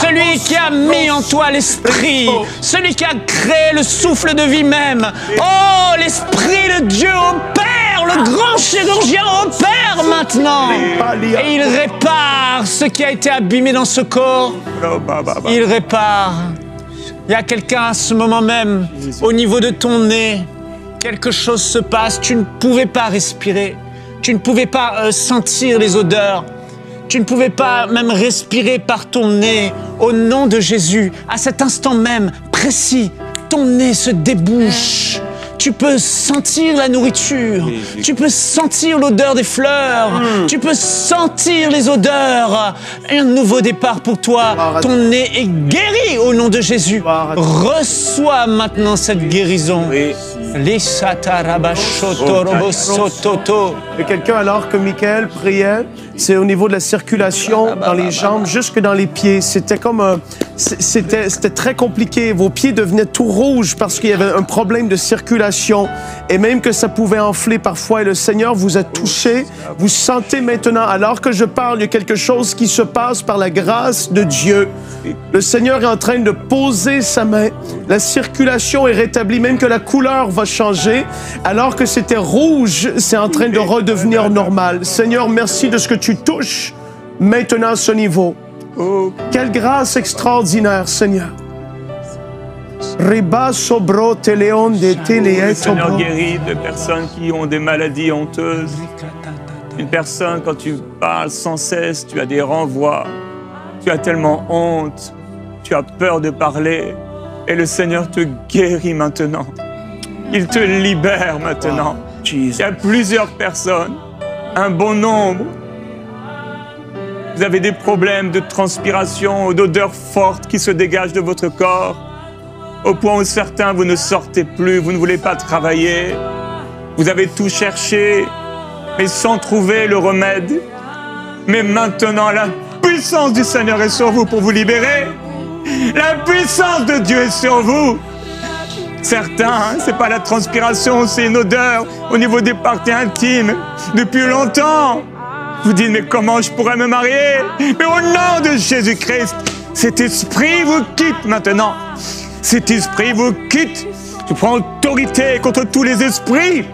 celui qui a mis en toi l'esprit, celui qui a créé le souffle de vie même. Oh, l'Esprit de Dieu opère, le grand chirurgien opère maintenant. Et il répare ce qui a été abîmé dans ce corps. Il répare. Il y a quelqu'un à ce moment même, au niveau de ton nez, quelque chose se passe, tu ne pouvais pas respirer, tu ne pouvais pas sentir les odeurs. Tu ne pouvais pas même respirer par ton nez. Au nom de Jésus, à cet instant même précis, ton nez se débouche. Tu peux sentir la nourriture. Tu peux sentir l'odeur des fleurs. Tu peux sentir les odeurs. Un nouveau départ pour toi. Ton nez est guéri au nom de Jésus. Reçois maintenant cette guérison. Et quelqu'un, alors que Michael priait, c'est au niveau de la circulation dans les jambes jusque dans les pieds. C'était comme c'était très compliqué. Vos pieds devenaient tout rouges parce qu'il y avait un problème de circulation et même que ça pouvait enfler parfois. Et le Seigneur vous a touché. Vous sentez maintenant, alors que je parle, il y a quelque chose qui se passe par la grâce de Dieu. Le Seigneur est en train de poser sa main. La circulation est rétablie, même que la couleur va changer. Alors que c'était rouge, c'est en train de redevenir normal. Seigneur, merci de ce que tu touches maintenant à ce niveau. Quelle grâce extraordinaire, Seigneur. Le Seigneur guérit de personnes qui ont des maladies honteuses. Une personne, quand tu parles sans cesse, tu as des renvois. Tu as tellement honte. Tu as peur de parler. Et le Seigneur te guérit maintenant. Il te libère maintenant. Il y a plusieurs personnes, un bon nombre. Vous avez des problèmes de transpiration, d'odeurs fortes qui se dégagent de votre corps, au point où certains, vous ne sortez plus, vous ne voulez pas travailler. Vous avez tout cherché, mais sans trouver le remède. Mais maintenant, la puissance du Seigneur est sur vous pour vous libérer. La puissance de Dieu est sur vous. Certains, c'est pas la transpiration, c'est une odeur au niveau des parties intimes depuis longtemps. Vous dites, mais comment je pourrais me marier? Mais au nom de Jésus-Christ, cet esprit vous quitte maintenant. Cet esprit vous quitte. Tu prends autorité contre tous les esprits.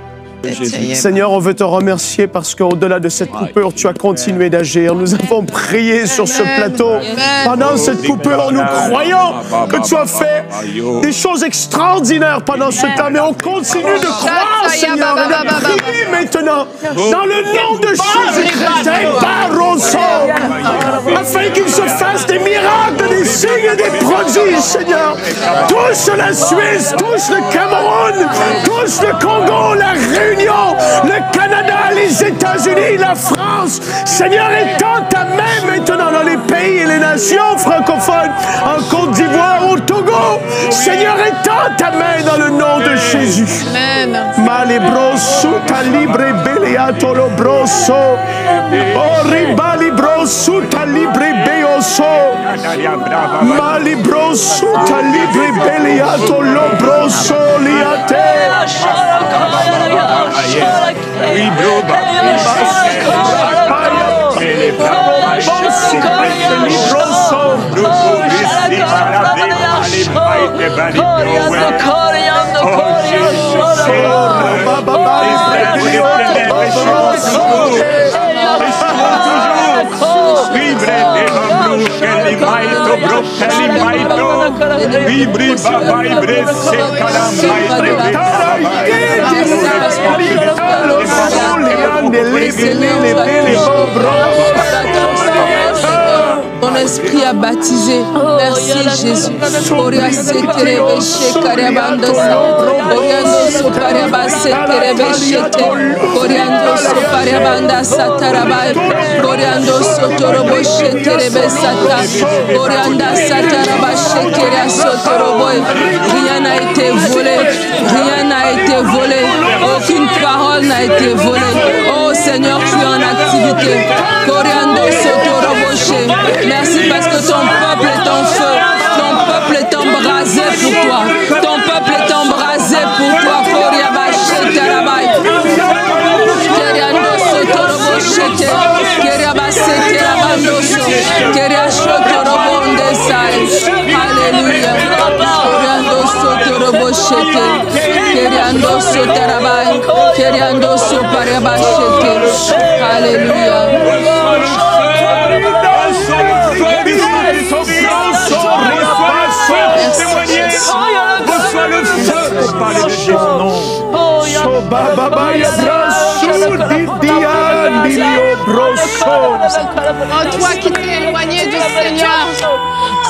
Seigneur, on veut te remercier parce qu'au-delà de cette coupure, tu as continué d'agir. Nous avons prié sur ce plateau. Pendant cette coupure, nous croyons que tu as fait des choses extraordinaires pendant ce temps. Mais on continue de croire, Seigneur, et de prier maintenant dans le nom de Jésus-Christ, afin qu'il se fasse des miracles, des signes et des prodiges, Seigneur. Touche la Suisse, touche le Cameroun, touche le Congo, la Réunion, le Canada, les États-Unis, la France. Seigneur, étends ta main maintenant dans les pays et les nations francophones, en Côte d'Ivoire, au Togo. Seigneur, étends ta main dans le nom de Jésus. Amen. Malibroso, talibre beleato lobroso. Oribalibroso, talibre beoso. Malibroso, talibre beleato lobroso liate. Shekeli Maito, Brokeli Maito, Vibri Baba Ibre Sekala Maito, Ton esprit a baptisé. Merci Jésus. Oria seterebe shekariabando sa. Oriando sopariaba seterebe shete. Oriando sopariabanda satarabai. Oriando sotorobo sheterebe sata. Orianda sataraba shekeria sotoroboy. Rien n'a été volé. Rien n'a été volé. Aucune parole n'a été volée. Oh Seigneur, tu es en activité. Oriando sotorobo she. Merci parce que ton peuple est en feu. Ton peuple est embrasé pour toi. Ton peuple est embrasé pour toi. Koriaba shetarabai. Keriando sotorobo shete. Keriaba seterabando so. Keria shotorobo ndesai. Alléluia. Keriando sotorobo shete. Keriando sotarabai. Keriando sopariaba shete. Alléluia. Reçois le feu pour parler de Jésus. Toi qui t'es éloigné du Seigneur,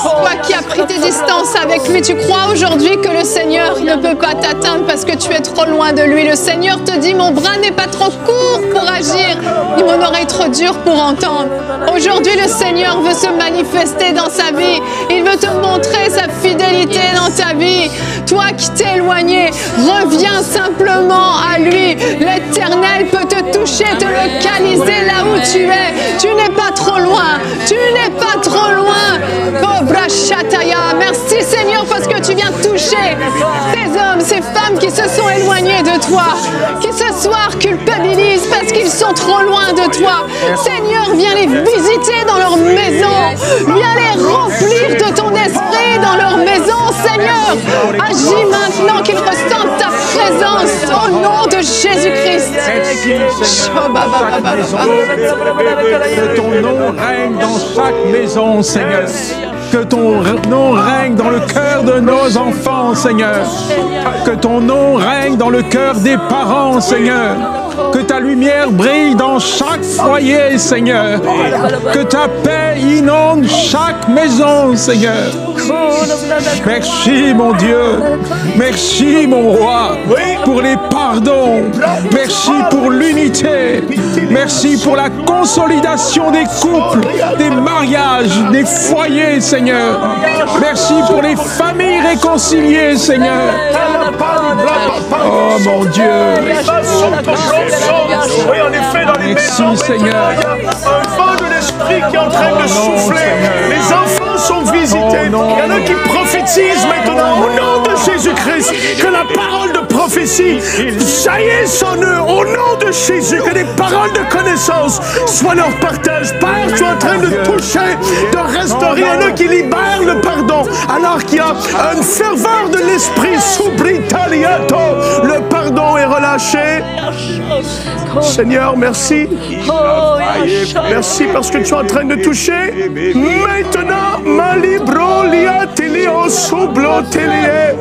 toi qui as pris tes distances avec lui, tu crois aujourd'hui que le Seigneur ne peut pas t'atteindre parce que tu es trop loin de lui. Le Seigneur te dit, mon bras n'est pas trop court pour agir, ni mon oreille trop dure pour entendre. Aujourd'hui, le Seigneur veut se manifester dans sa vie. Il veut te montrer sa fidélité dans ta vie. Toi qui t'es éloigné, reviens simplement à lui. L'Éternel peut te toucher, te localiser là où tu es. Tu n'es pas trop loin. Tu n'es pas trop loin. Cobra Shataya. Merci Seigneur parce que tu viens toucher ces hommes, ces femmes qui se sont éloignés de toi, qui ce soir culpabilisent parce qu'ils sont trop loin de toi. Seigneur, viens les visiter dans leur maison. Viens les remplir de ton esprit dans leur maison. Seigneur, agis maintenant qu'ils ressentent ta présence au nom de Jésus-Christ. Que ton nom règne dans chaque maison, Seigneur. Que ton nom règne dans le cœur de nos enfants, Seigneur. Que ton nom règne dans le cœur des parents, Seigneur. Que ta lumière brille dans chaque foyer, Seigneur. Que ta paix inonde chaque maison, Seigneur. Merci, mon Dieu. Merci, mon roi, pour les pardons. Merci pour l'unité. Merci pour la consolidation des couples, des mariages, des foyers, Seigneur. Merci pour les familles réconciliées, Seigneur. Oh, mon Dieu. Oui, en effet, dans les maisons, Seigneur. Il y a un vent de l'esprit qui est en train de souffler. Les enfants sont visités. Il y en a qui prophétisent maintenant au nom de Jésus-Christ. Que la parole de prophétie jaillisse en eux au nom de Jésus. Que les paroles de connaissance soient leur partage. Père, tu es en train de toucher, de restaurer. Il y en a qui libèrent le pardon. Alors qu'il y a une ferveur de l'esprit subritaliato. Le pardon est relâché. Seigneur, merci. Merci parce que tu es en train de toucher. Maintenant, Malibro liatelio sublo telie.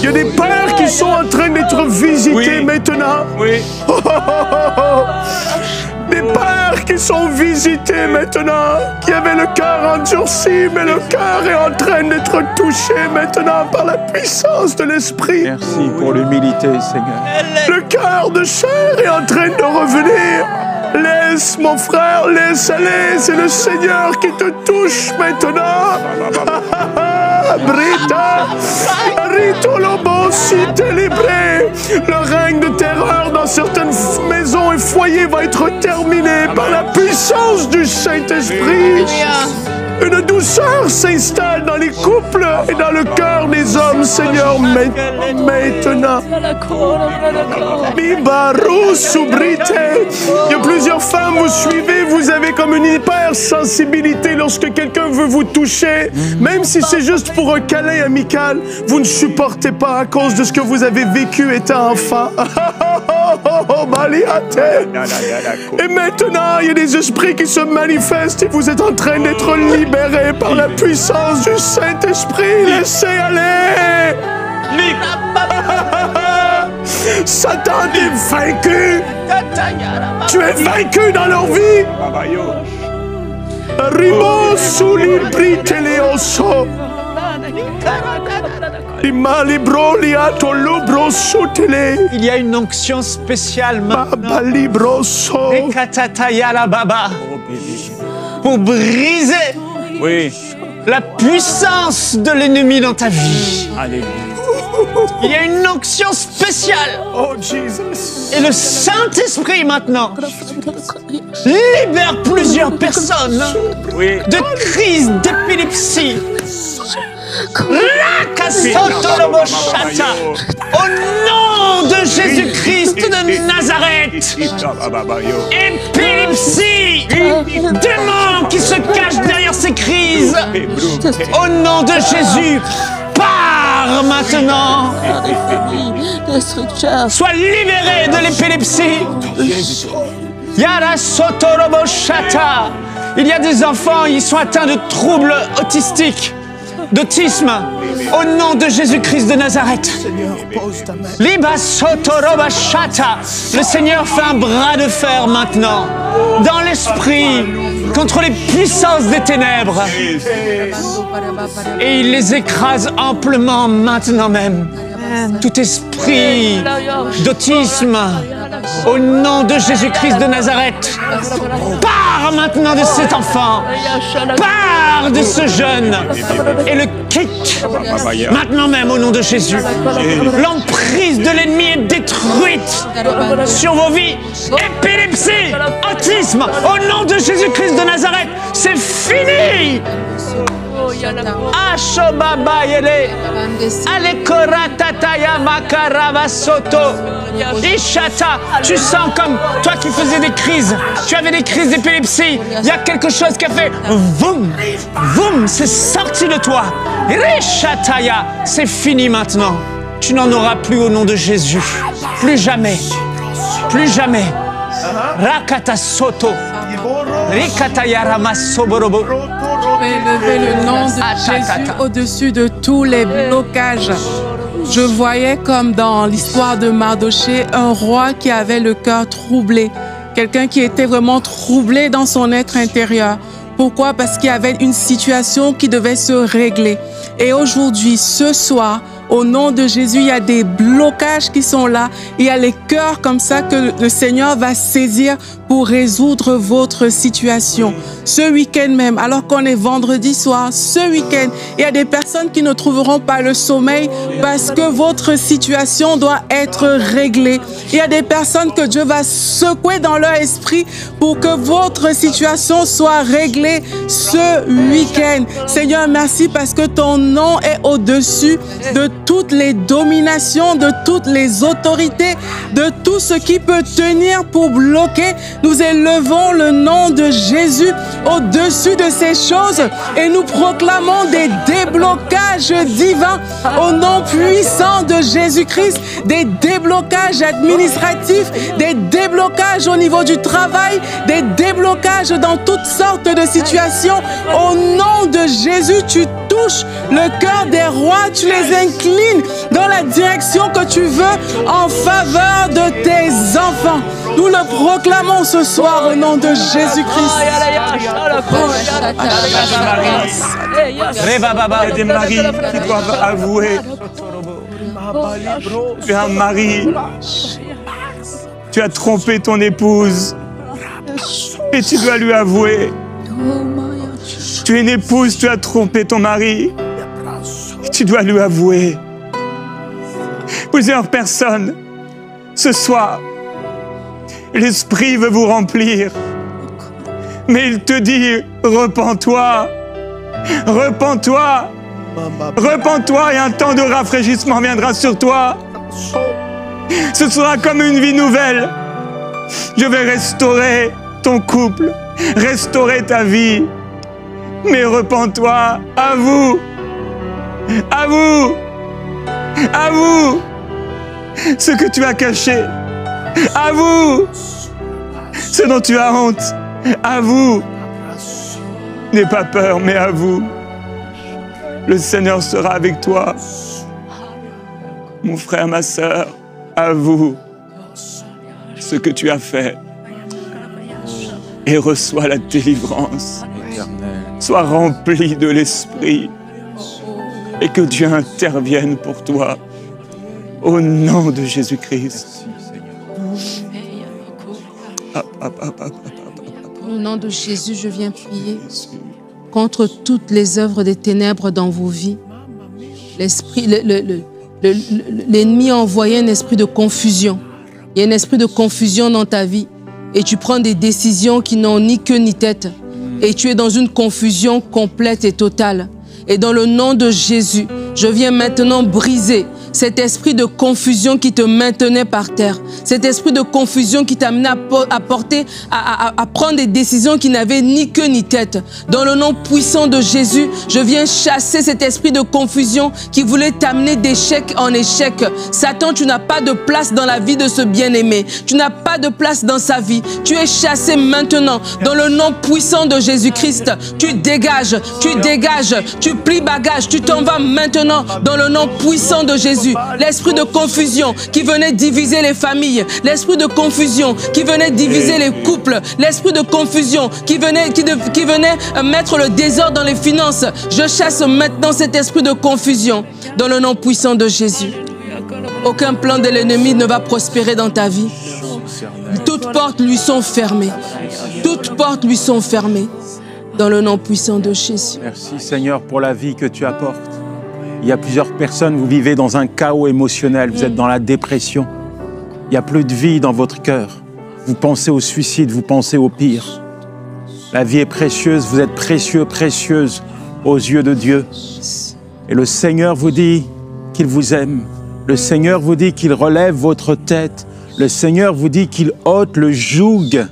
Il y a des pères qui sont en train d'être visités maintenant. Des pères qui sont visités maintenant, qui avaient le cœur endurci, mais le cœur est en train d'être touché maintenant par la puissance de l'Esprit. Merci pour l'humilité, Seigneur. Le cœur de chair est en train de revenir. Laisse, mon frère, laisse aller. C'est le Seigneur qui te touche maintenant. Brita, Ritolobo, si t'es libré. Le règne de terreur dans certaines maisons et foyers va être terminé par la puissance du Saint-Esprit. Une douceur s'installe dans les couples et dans le cœur des hommes, Seigneur, maintenant. Il y a plusieurs femmes, vous suivez, vous avez comme une hypersensibilité lorsque quelqu'un veut vous toucher, même si c'est juste pour un câlin amical, vous ne supportez pas à cause de ce que vous avez vécu étant enfant. Et maintenant, il y a des esprits qui se manifestent et vous êtes en train d'être libérés par la puissance du Saint-Esprit. Laissez aller. Satan est vaincu. Tu es vaincu dans leur vie. Rimo suli briteleoso. Il y a une onction spéciale maintenant. Pour briser la puissance de l'ennemi dans ta vie. Il y a une onction spéciale. Et le Saint-Esprit maintenant libère plusieurs personnes de crises d'épilepsie. Au nom de Jésus-Christ de Nazareth, épilepsie, démon qui se cache derrière ces crises, au nom de Jésus, pars maintenant. Sois libéré de l'épilepsie. Yara Sotorobo Shata. Il y a des enfants, ils sont atteints de troubles autistiques, d'autisme, au nom de Jésus-Christ de Nazareth. Liba Sotoroba Shata. Le Seigneur fait un bras de fer maintenant, dans l'esprit, contre les puissances des ténèbres. Et il les écrase amplement maintenant même. Tout esprit d'autisme, au nom de Jésus-Christ de Nazareth, pars maintenant de cet enfant, pars de ce jeune, et le quitte maintenant même au nom de Jésus. L'emprise de l'ennemi est détruite sur vos vies. Épilepsie, autisme, au nom de Jésus-Christ de Nazareth, c'est fini. Ashobaba yele Alekoratataya makarava soto Ishata. Tu sens comme toi qui faisais des crises, tu avais des crises d'épilepsie, il y a quelque chose qui a fait voum, voum, c'est sorti de toi. Rishataya, c'est fini maintenant. Tu n'en auras plus au nom de Jésus. Plus jamais. Plus jamais. Rakata soto. Rikataya ramasoborobo. Élever le nom de Jésus au-dessus de tous les blocages. Je voyais comme dans l'histoire de Mardoché, un roi qui avait le cœur troublé. Quelqu'un qui était vraiment troublé dans son être intérieur. Pourquoi? Parce qu'il y avait une situation qui devait se régler. Et aujourd'hui, ce soir, au nom de Jésus, il y a des blocages qui sont là. Il y a les cœurs comme ça que le Seigneur va saisir pour résoudre votre situation. Ce week-end même, alors qu'on est vendredi soir, ce week-end, il y a des personnes qui ne trouveront pas le sommeil parce que votre situation doit être réglée. Il y a des personnes que Dieu va secouer dans leur esprit pour que votre situation soit réglée ce week-end. Seigneur, merci parce que ton nom est au-dessus de toutes les dominations, de toutes les autorités, de tout ce qui peut tenir pour bloquer. Nous élevons le nom de Jésus au-dessus de ces choses et nous proclamons des déblocages divins au nom puissant de Jésus-Christ, des déblocages administratifs, des déblocages au niveau du travail, des déblocages dans toutes sortes de situations. Au nom de Jésus, tu touches le cœur des rois, tu les inclines dans la direction que tu veux en faveur de tes enfants. Nous le proclamons ce soir au nom de Jésus-Christ. Il y a des maris qui doivent avouer. Tu es un mari. Tu as trompé ton épouse. Et tu dois lui avouer. Tu es une épouse, tu as trompé ton mari. Et tu dois lui avouer. Plusieurs personnes, ce soir, l'Esprit veut vous remplir. Mais il te dit, repens-toi. Repens-toi. Repens-toi et un temps de rafraîchissement viendra sur toi. Ce sera comme une vie nouvelle. Je vais restaurer ton couple, restaurer ta vie. Mais repens-toi, avoue, avoue, avoue ce que tu as caché, Avoue ce dont tu as honte. Avoue. N'aie pas peur, mais avoue. Le Seigneur sera avec toi. Mon frère, ma sœur, avoue ce que tu as fait et reçois la délivrance. Sois rempli de l'Esprit et que Dieu intervienne pour toi au nom de Jésus-Christ. Au nom de Jésus, je viens prier contre toutes les œuvres des ténèbres dans vos vies. L'ennemi a envoyé un esprit de confusion. Il y a un esprit de confusion dans ta vie. Et tu prends des décisions qui n'ont ni queue ni tête. Et tu es dans une confusion complète et totale. Et dans le nom de Jésus, je viens maintenant briser cet esprit de confusion qui te maintenait par terre. Cet esprit de confusion qui t'amenait à prendre des décisions qui n'avaient ni queue ni tête. Dans le nom puissant de Jésus, je viens chasser cet esprit de confusion qui voulait t'amener d'échec en échec. Satan, tu n'as pas de place dans la vie de ce bien-aimé. Tu n'as pas de place dans sa vie. Tu es chassé maintenant. Dans le nom puissant de Jésus-Christ, tu dégages, tu plies bagage, tu t'en vas maintenant dans le nom puissant de Jésus. L'esprit de confusion qui venait diviser les familles, l'esprit de confusion qui venait diviser les couples, l'esprit de confusion qui venait mettre le désordre dans les finances. Je chasse maintenant cet esprit de confusion dans le nom puissant de Jésus. Aucun plan de l'ennemi ne va prospérer dans ta vie. Toutes portes lui sont fermées. Toutes portes lui sont fermées dans le nom puissant de Jésus. Merci Seigneur pour la vie que tu apportes. Il y a plusieurs personnes, vous vivez dans un chaos émotionnel, vous êtes dans la dépression. Il n'y a plus de vie dans votre cœur. Vous pensez au suicide, vous pensez au pire. La vie est précieuse, vous êtes précieux, précieuse aux yeux de Dieu. Et le Seigneur vous dit qu'il vous aime. Le Seigneur vous dit qu'il relève votre tête. Le Seigneur vous dit qu'il ôte le joug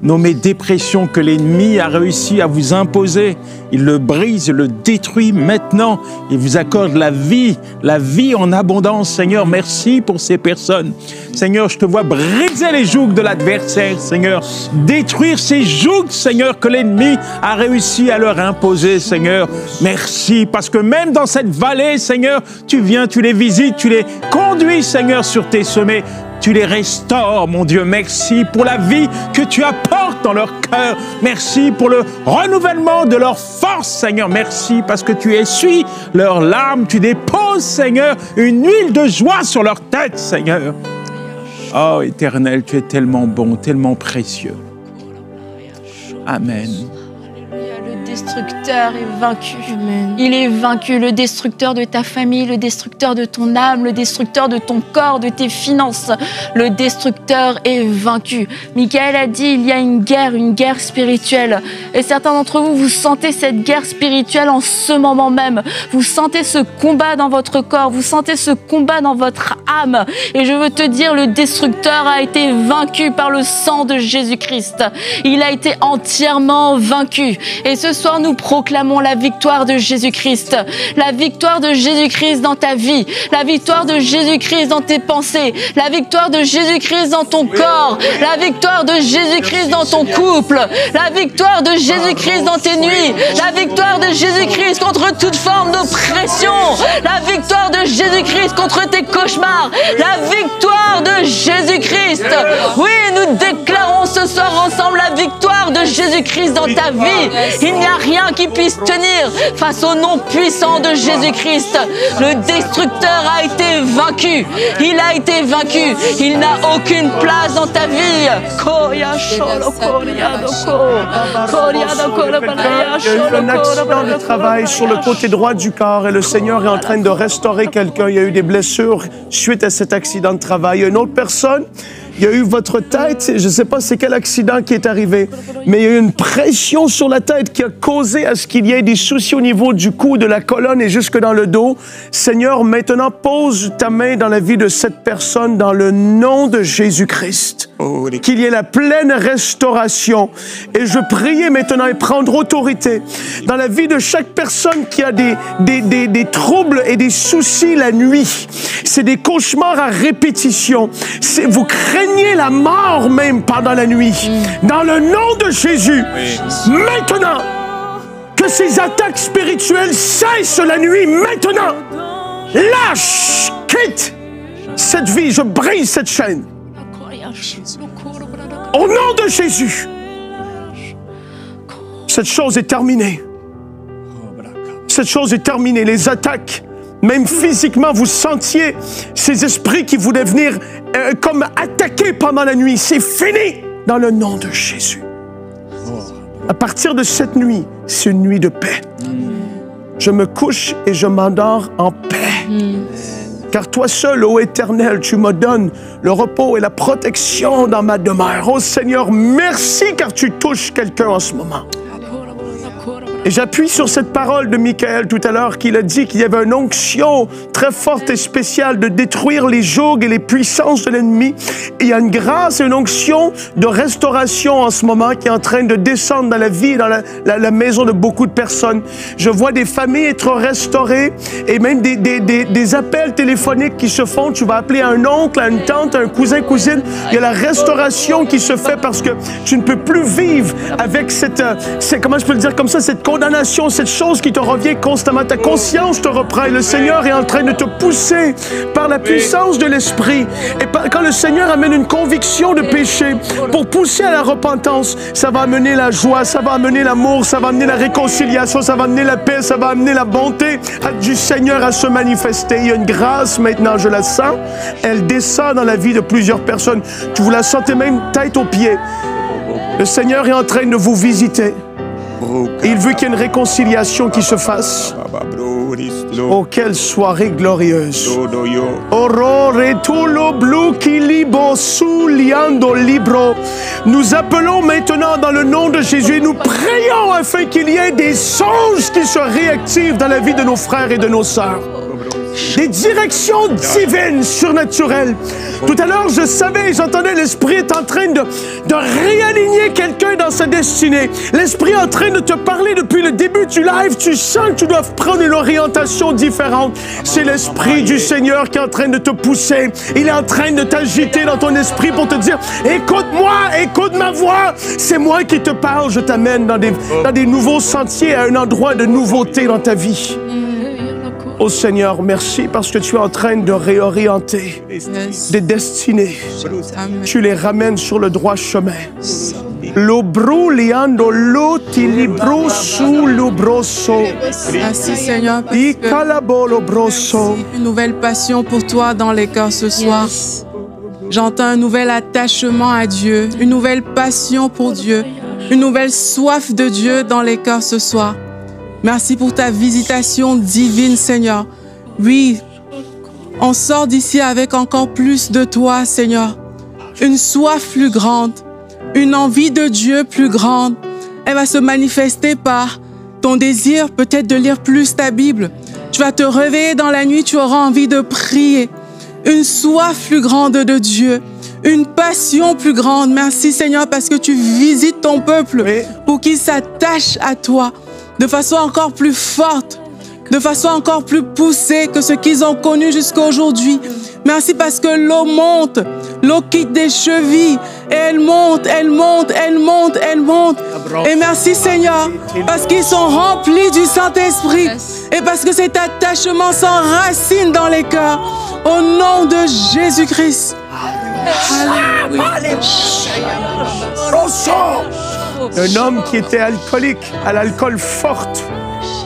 nommé dépression que l'ennemi a réussi à vous imposer. Il le brise, le détruit maintenant. Il vous accorde la vie en abondance. Seigneur, merci pour ces personnes. Seigneur, je te vois briser les jougs de l'adversaire, Seigneur. Détruire ces jougs, Seigneur, que l'ennemi a réussi à leur imposer, Seigneur. Merci, parce que même dans cette vallée, Seigneur, tu viens, tu les visites, tu les conduis, Seigneur, sur tes sommets. Tu les restaures, mon Dieu. Merci pour la vie que tu apportes dans leur cœur. Merci pour le renouvellement de leur force, Seigneur. Merci parce que tu essuies leurs larmes. Tu déposes, Seigneur, une huile de joie sur leur tête, Seigneur. Oh, Éternel, tu es tellement bon, tellement précieux. Amen. Le destructeur est vaincu. Amen. Il est vaincu, le destructeur de ta famille, le destructeur de ton âme, le destructeur de ton corps, de tes finances. Le destructeur est vaincu. Michael a dit, il y a une guerre spirituelle. Et certains d'entre vous, vous sentez cette guerre spirituelle en ce moment même. Vous sentez ce combat dans votre corps, vous sentez ce combat dans votre âme. Et je veux te dire, le destructeur a été vaincu par le sang de Jésus-Christ. Il a été entièrement vaincu. Et ce soir, nous proclamons la victoire de Jésus-Christ. La victoire de Jésus-Christ dans ta vie. La victoire de Jésus-Christ dans tes pensées. La victoire de Jésus-Christ dans ton corps. La victoire de Jésus-Christ dans ton couple. La victoire de Jésus-Christ dans tes nuits. La victoire de Jésus-Christ contre toute forme d'oppression. La victoire de Jésus-Christ contre tes cauchemars. La victoire de Jésus-Christ. Oui, nous déclarons ce soir ensemble la victoire de Jésus-Christ dans ta vie. Il n'y a rien qui puisse tenir face au nom puissant de Jésus-Christ. Le destructeur a été vaincu. Il a été vaincu. Il n'a aucune place dans ta vie. Il y a eu un accident de travail sur le côté droit du corps et le Seigneur est en train de restaurer quelqu'un. Il y a eu des blessures suite à cet accident de travail. Il y a une autre personne. Il y a eu votre tête, je ne sais pas c'est quel accident qui est arrivé, mais il y a eu une pression sur la tête qui a causé à ce qu'il y ait des soucis au niveau du cou, de la colonne et jusque dans le dos. Seigneur, maintenant, pose ta main dans la vie de cette personne dans le nom de Jésus-Christ. qu'il y ait la pleine restauration. Et je priais maintenant et prendre autorité dans la vie de chaque personne qui a des troubles et des soucis la nuit. C'est des cauchemars à répétition. Vous craignez la mort même pendant la nuit. Dans le nom de Jésus, maintenant, que ces attaques spirituelles cessent la nuit. Maintenant, lâche, quitte cette vie. Je brise cette chaîne. Au nom de Jésus, cette chose est terminée. Cette chose est terminée. Les attaques, même physiquement, vous sentiez ces esprits qui voulaient venir comme attaquer pendant la nuit. C'est fini dans le nom de Jésus. À partir de cette nuit, c'est une nuit de paix. Je me couche et je m'endors en paix. Car toi seul, ô Éternel, tu me donnes le repos et la protection dans ma demeure. Ô Seigneur, merci car tu touches quelqu'un en ce moment. Et j'appuie sur cette parole de Michael tout à l'heure qu'il a dit qu'il y avait une onction très forte et spéciale de détruire les jougs et les puissances de l'ennemi. Et il y a une grâce et une onction de restauration en ce moment qui est en train de descendre dans la vie et dans la maison de beaucoup de personnes. Je vois des familles être restaurées et même des appels téléphoniques qui se font. Tu vas appeler un oncle, à une tante, un cousin, cousine. Il y a la restauration qui se fait parce que tu ne peux plus vivre avec comment je peux le dire comme ça, cette condamnation, cette chose qui te revient constamment. Ta conscience te reprend et le Seigneur est en train de te pousser par la puissance de l'Esprit. Et quand le Seigneur amène une conviction de péché pour pousser à la repentance, ça va amener la joie, ça va amener l'amour, ça va amener la réconciliation, ça va amener la paix, ça va amener la bonté du Seigneur à se manifester. Il y a une grâce maintenant, je la sens. Elle descend dans la vie de plusieurs personnes. Vous la sentez même tête aux pieds. Le Seigneur est en train de vous visiter. Et il veut qu'il y ait une réconciliation qui se fasse. Oh, quelle soirée glorieuse. Nous appelons maintenant dans le nom de Jésus et nous prions afin qu'il y ait des songes qui se réactivent dans la vie de nos frères et de nos sœurs. Des directions divines, surnaturelles. Tout à l'heure, je savais, j'entendais l'Esprit est en train de réaligner quelqu'un dans sa destinée. L'Esprit est en train de te parler depuis le début du live. Tu sens que tu dois prendre une orientation différente. C'est l'Esprit du Seigneur qui est en train de te pousser. Il est en train de t'agiter dans ton esprit pour te dire, écoute-moi, écoute ma voix. C'est moi qui te parle. Je t'amène dans des nouveaux sentiers, à un endroit de nouveauté dans ta vie. Oh Seigneur, merci parce que tu es en train de réorienter des destinées. Tu les ramènes sur le droit chemin. Merci Seigneur parce que une nouvelle passion pour toi dans les cœurs ce soir. J'entends un nouvel attachement à Dieu, une nouvelle passion pour Dieu, une nouvelle soif de Dieu dans les cœurs ce soir. Merci pour ta visitation divine, Seigneur. Oui, on sort d'ici avec encore plus de toi, Seigneur. Une soif plus grande, une envie de Dieu plus grande. Elle va se manifester par ton désir peut-être de lire plus ta Bible. Tu vas te réveiller dans la nuit, tu auras envie de prier. Une soif plus grande de Dieu, une passion plus grande. Merci, Seigneur, parce que tu visites ton peuple pour qu'il s'attache à toi de façon encore plus forte, de façon encore plus poussée que ce qu'ils ont connu jusqu'à aujourd'hui. Merci parce que l'eau monte, l'eau quitte des chevilles, et elle monte, elle monte, elle monte, elle monte. Et merci Seigneur, parce qu'ils sont remplis du Saint-Esprit, et parce que cet attachement s'enracine dans les cœurs, au nom de Jésus-Christ. Un homme qui était alcoolique, à l'alcool forte.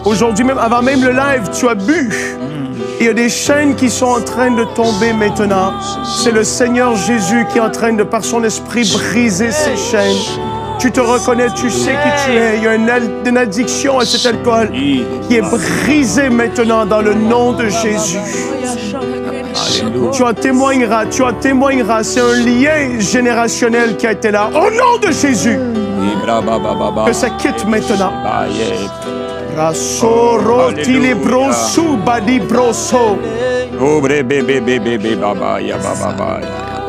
Aujourd'hui même, avant même le live, tu as bu. Il y a des chaînes qui sont en train de tomber maintenant. C'est le Seigneur Jésus qui est en train de, par son esprit, briser ces chaînes. Tu te reconnais, tu sais qui tu es. Il y a une addiction à cet alcool qui est brisée maintenant dans le nom de Jésus. Tu en témoigneras, tu en témoigneras. C'est un lien générationnel qui a été là. Au nom de Jésus, que ça quitte maintenant.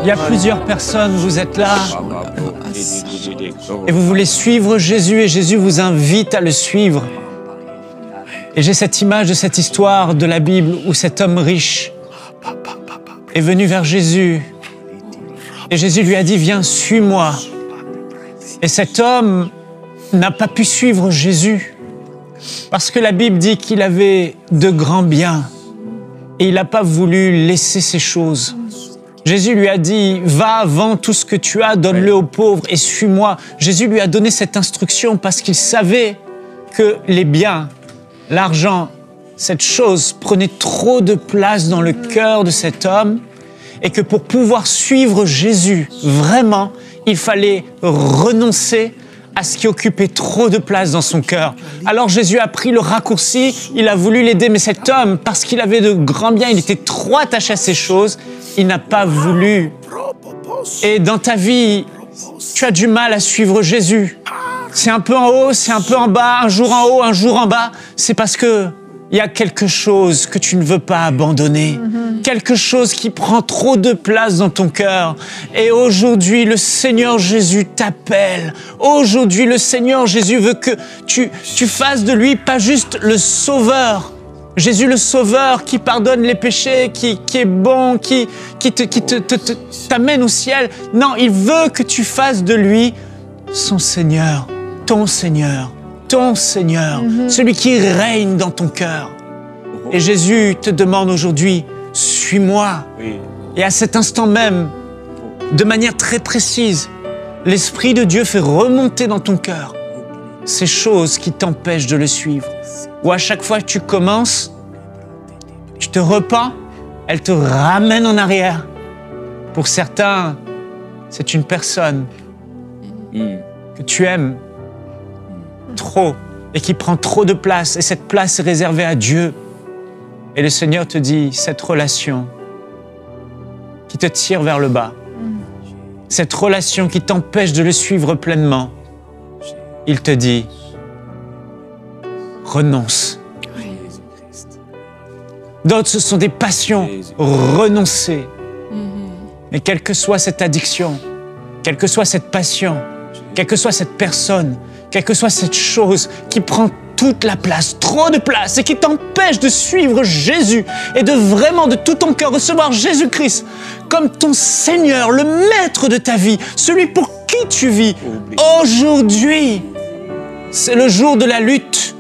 Il y a plusieurs personnes, vous êtes là et vous voulez suivre Jésus et Jésus vous invite à le suivre. Et j'ai cette image de cette histoire de la Bible où cet homme riche est venu vers Jésus et Jésus lui a dit « Viens, suis-moi ». Et cet homme n'a pas pu suivre Jésus parce que la Bible dit qu'il avait de grands biens et il n'a pas voulu laisser ces choses. Jésus lui a dit « Va, vends tout ce que tu as, donne-le aux pauvres et suis-moi ». Jésus lui a donné cette instruction parce qu'il savait que les biens, l'argent, cette chose prenait trop de place dans le cœur de cet homme et que pour pouvoir suivre Jésus, vraiment, il fallait renoncer à ce qui occupait trop de place dans son cœur. Alors Jésus a pris le raccourci, il a voulu l'aider, mais cet homme, parce qu'il avait de grands biens, il était trop attaché à ces choses, il n'a pas voulu. Et dans ta vie, tu as du mal à suivre Jésus. C'est un peu en haut, c'est un peu en bas, un jour en haut, un jour en bas. C'est parce que il y a quelque chose que tu ne veux pas abandonner, quelque chose qui prend trop de place dans ton cœur. Et aujourd'hui, le Seigneur Jésus t'appelle. Aujourd'hui, le Seigneur Jésus veut que tu fasses de lui pas juste le sauveur. Jésus le sauveur qui pardonne les péchés, qui est bon, qui t'amène au ciel. Non, il veut que tu fasses de lui son Seigneur, ton Seigneur. Ton Seigneur, celui qui règne dans ton cœur. Et Jésus te demande aujourd'hui, suis-moi. Et à cet instant même, de manière très précise, l'Esprit de Dieu fait remonter dans ton cœur ces choses qui t'empêchent de le suivre. Ou à chaque fois que tu commences, tu te repens, elle te ramène en arrière. Pour certains, c'est une personne que tu aimes trop et qui prend trop de place et cette place est réservée à Dieu. Et le Seigneur te dit, cette relation qui te tire vers le bas, cette relation qui t'empêche de le suivre pleinement, il te dit, renonce. D'autres, ce sont des passions, renoncer. Mais quelle que soit cette addiction, quelle que soit cette passion, quelle que soit cette personne, quelle que soit cette chose qui prend toute la place, trop de place, et qui t'empêche de suivre Jésus et de vraiment de tout ton cœur recevoir Jésus-Christ comme ton Seigneur, le maître de ta vie, celui pour qui tu vis. Aujourd'hui, c'est le jour de la lutte.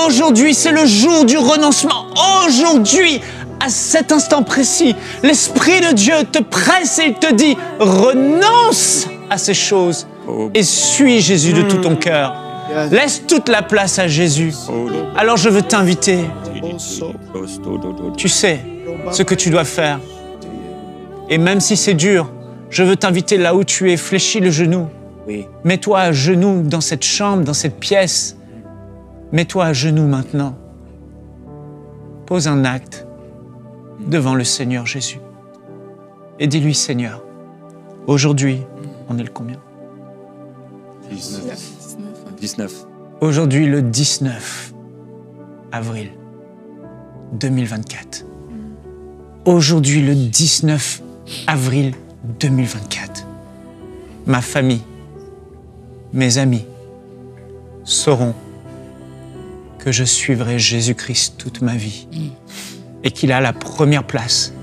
Aujourd'hui, c'est le jour du renoncement. Aujourd'hui, à cet instant précis, l'Esprit de Dieu te presse et il te dit « Renonce à ces choses ». Et suis Jésus de tout ton cœur. Laisse toute la place à Jésus. Alors je veux t'inviter. Tu sais ce que tu dois faire. Et même si c'est dur, je veux t'inviter là où tu es, fléchis le genou. Mets-toi à genoux dans cette chambre, dans cette pièce. Mets-toi à genoux maintenant. Pose un acte devant le Seigneur Jésus. Et dis-lui, Seigneur, aujourd'hui, on est le combien ? 19. Aujourd'hui, le 19 avril 2024. Aujourd'hui, le 19 avril 2024. Ma famille, mes amis sauront que je suivrai Jésus-Christ toute ma vie et qu'il a la première place.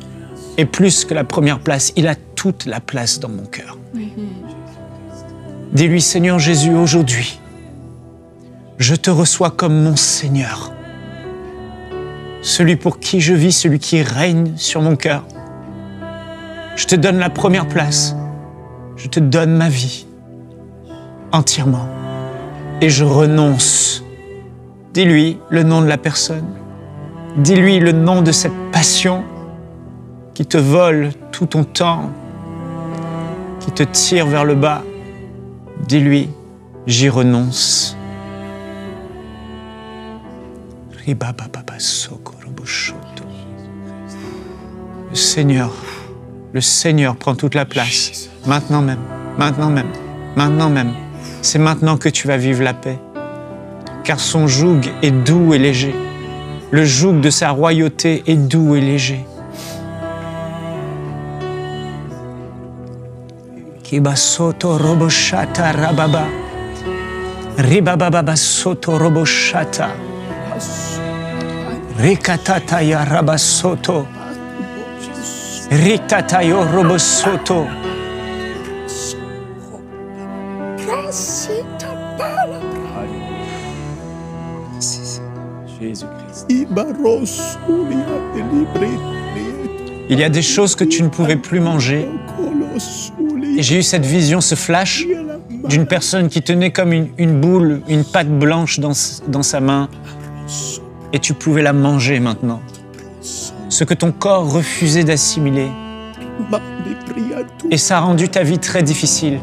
Et plus que la première place, il a toute la place dans mon cœur. Dis-lui, Seigneur Jésus, aujourd'hui, je te reçois comme mon Seigneur, celui pour qui je vis, celui qui règne sur mon cœur. Je te donne la première place, je te donne ma vie entièrement et je renonce. Dis-lui le nom de la personne, dis-lui le nom de cette passion qui te vole tout ton temps, qui te tire vers le bas. Dis-lui, j'y renonce. Le Seigneur prend toute la place. Maintenant même, maintenant même, maintenant même. C'est maintenant que tu vas vivre la paix. Car son joug est doux et léger. Le joug de sa royauté est doux et léger. Kibasoto roboshata rababa. Ribababa soto roboshata. Rikatata ya rabasoto. Rikata yo robosoto. Jésus-Christ. Il y a des choses que tu ne pouvais plus manger. Et j'ai eu cette vision, ce flash d'une personne qui tenait comme une boule, une pâte blanche dans sa main. Et tu pouvais la manger maintenant. Ce que ton corps refusait d'assimiler. Et ça a rendu ta vie très difficile.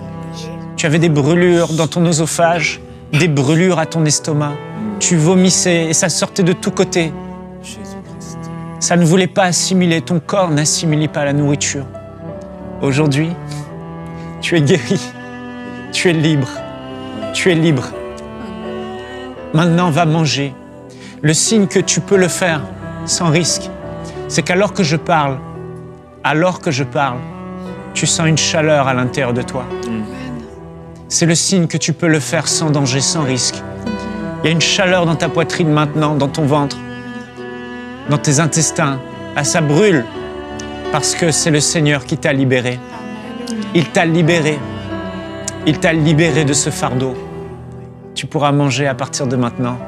Tu avais des brûlures dans ton œsophage, des brûlures à ton estomac. Tu vomissais et ça sortait de tous côtés. Ça ne voulait pas assimiler, ton corps n'assimilait pas la nourriture. Aujourd'hui, tu es guéri, tu es libre, tu es libre. Maintenant, va manger. Le signe que tu peux le faire sans risque, c'est qu'alors que je parle, tu sens une chaleur à l'intérieur de toi. C'est le signe que tu peux le faire sans danger, sans risque. Il y a une chaleur dans ta poitrine maintenant, dans ton ventre, dans tes intestins. Ah, ça brûle parce que c'est le Seigneur qui t'a libéré. Il t'a libéré. Il t'a libéré de ce fardeau. Tu pourras manger à partir de maintenant.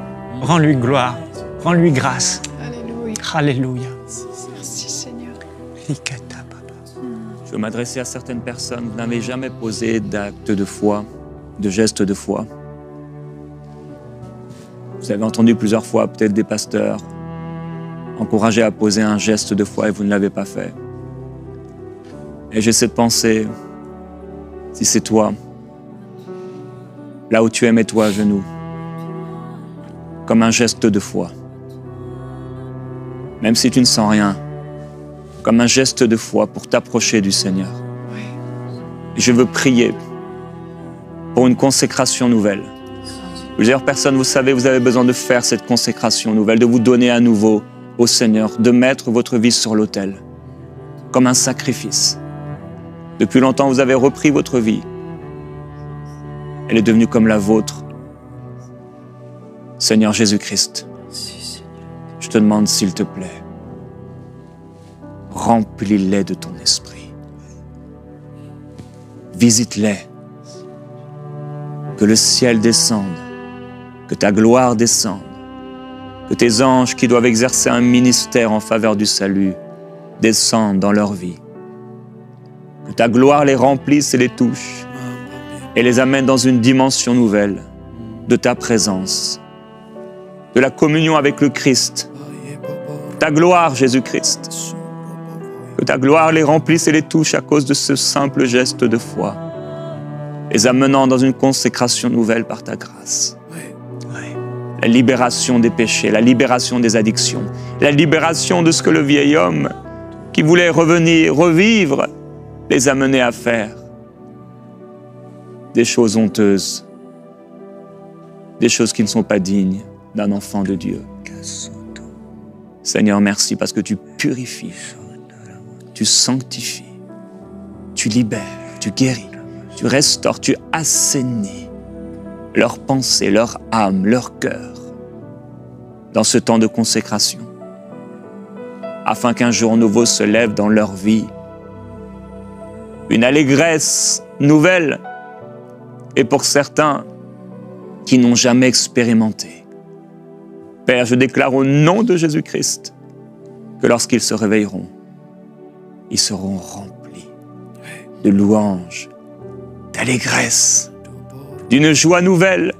Rends-lui gloire, rends-lui grâce. Alléluia. Alléluia. Merci Seigneur. Je veux m'adresser à certaines personnes. Vous n'avez jamais posé d'acte de foi, de geste de foi. Vous avez entendu plusieurs fois peut-être des pasteurs encourager à poser un geste de foi et vous ne l'avez pas fait. Et j'ai cette pensée, si c'est toi, là où tu es, mets-toi à genoux, comme un geste de foi. Même si tu ne sens rien, comme un geste de foi pour t'approcher du Seigneur. Et je veux prier pour une consécration nouvelle. Plusieurs personnes, vous savez, vous avez besoin de faire cette consécration nouvelle, de vous donner à nouveau au Seigneur, de mettre votre vie sur l'autel, comme un sacrifice. Depuis longtemps, vous avez repris votre vie. Elle est devenue comme la vôtre. Seigneur Jésus-Christ, je te demande, s'il te plaît, remplis-les de ton esprit. Visite-les. Que le ciel descende, que ta gloire descende, que tes anges qui doivent exercer un ministère en faveur du salut descendent dans leur vie. Que ta gloire les remplisse et les touche et les amène dans une dimension nouvelle de ta présence, de la communion avec le Christ. Ta gloire, Jésus-Christ. Que ta gloire les remplisse et les touche à cause de ce simple geste de foi, les amenant dans une consécration nouvelle par ta grâce. La libération des péchés, la libération des addictions, la libération de ce que le vieil homme qui voulait revenir, revivre, les amenait à faire. Des choses honteuses, des choses qui ne sont pas dignes d'un enfant de Dieu. Seigneur, merci parce que tu purifies, tu sanctifies, tu libères, tu guéris, tu restaures, tu assainis leurs pensées, leur âme, leur cœur dans ce temps de consécration, afin qu'un jour nouveau se lève dans leur vie, une allégresse nouvelle, et pour certains qui n'ont jamais expérimenté. Père, je déclare au nom de Jésus-Christ que lorsqu'ils se réveilleront, ils seront remplis de louanges, d'allégresse, d'une joie nouvelle,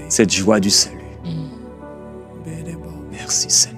cette joie du salut. Merci Seigneur.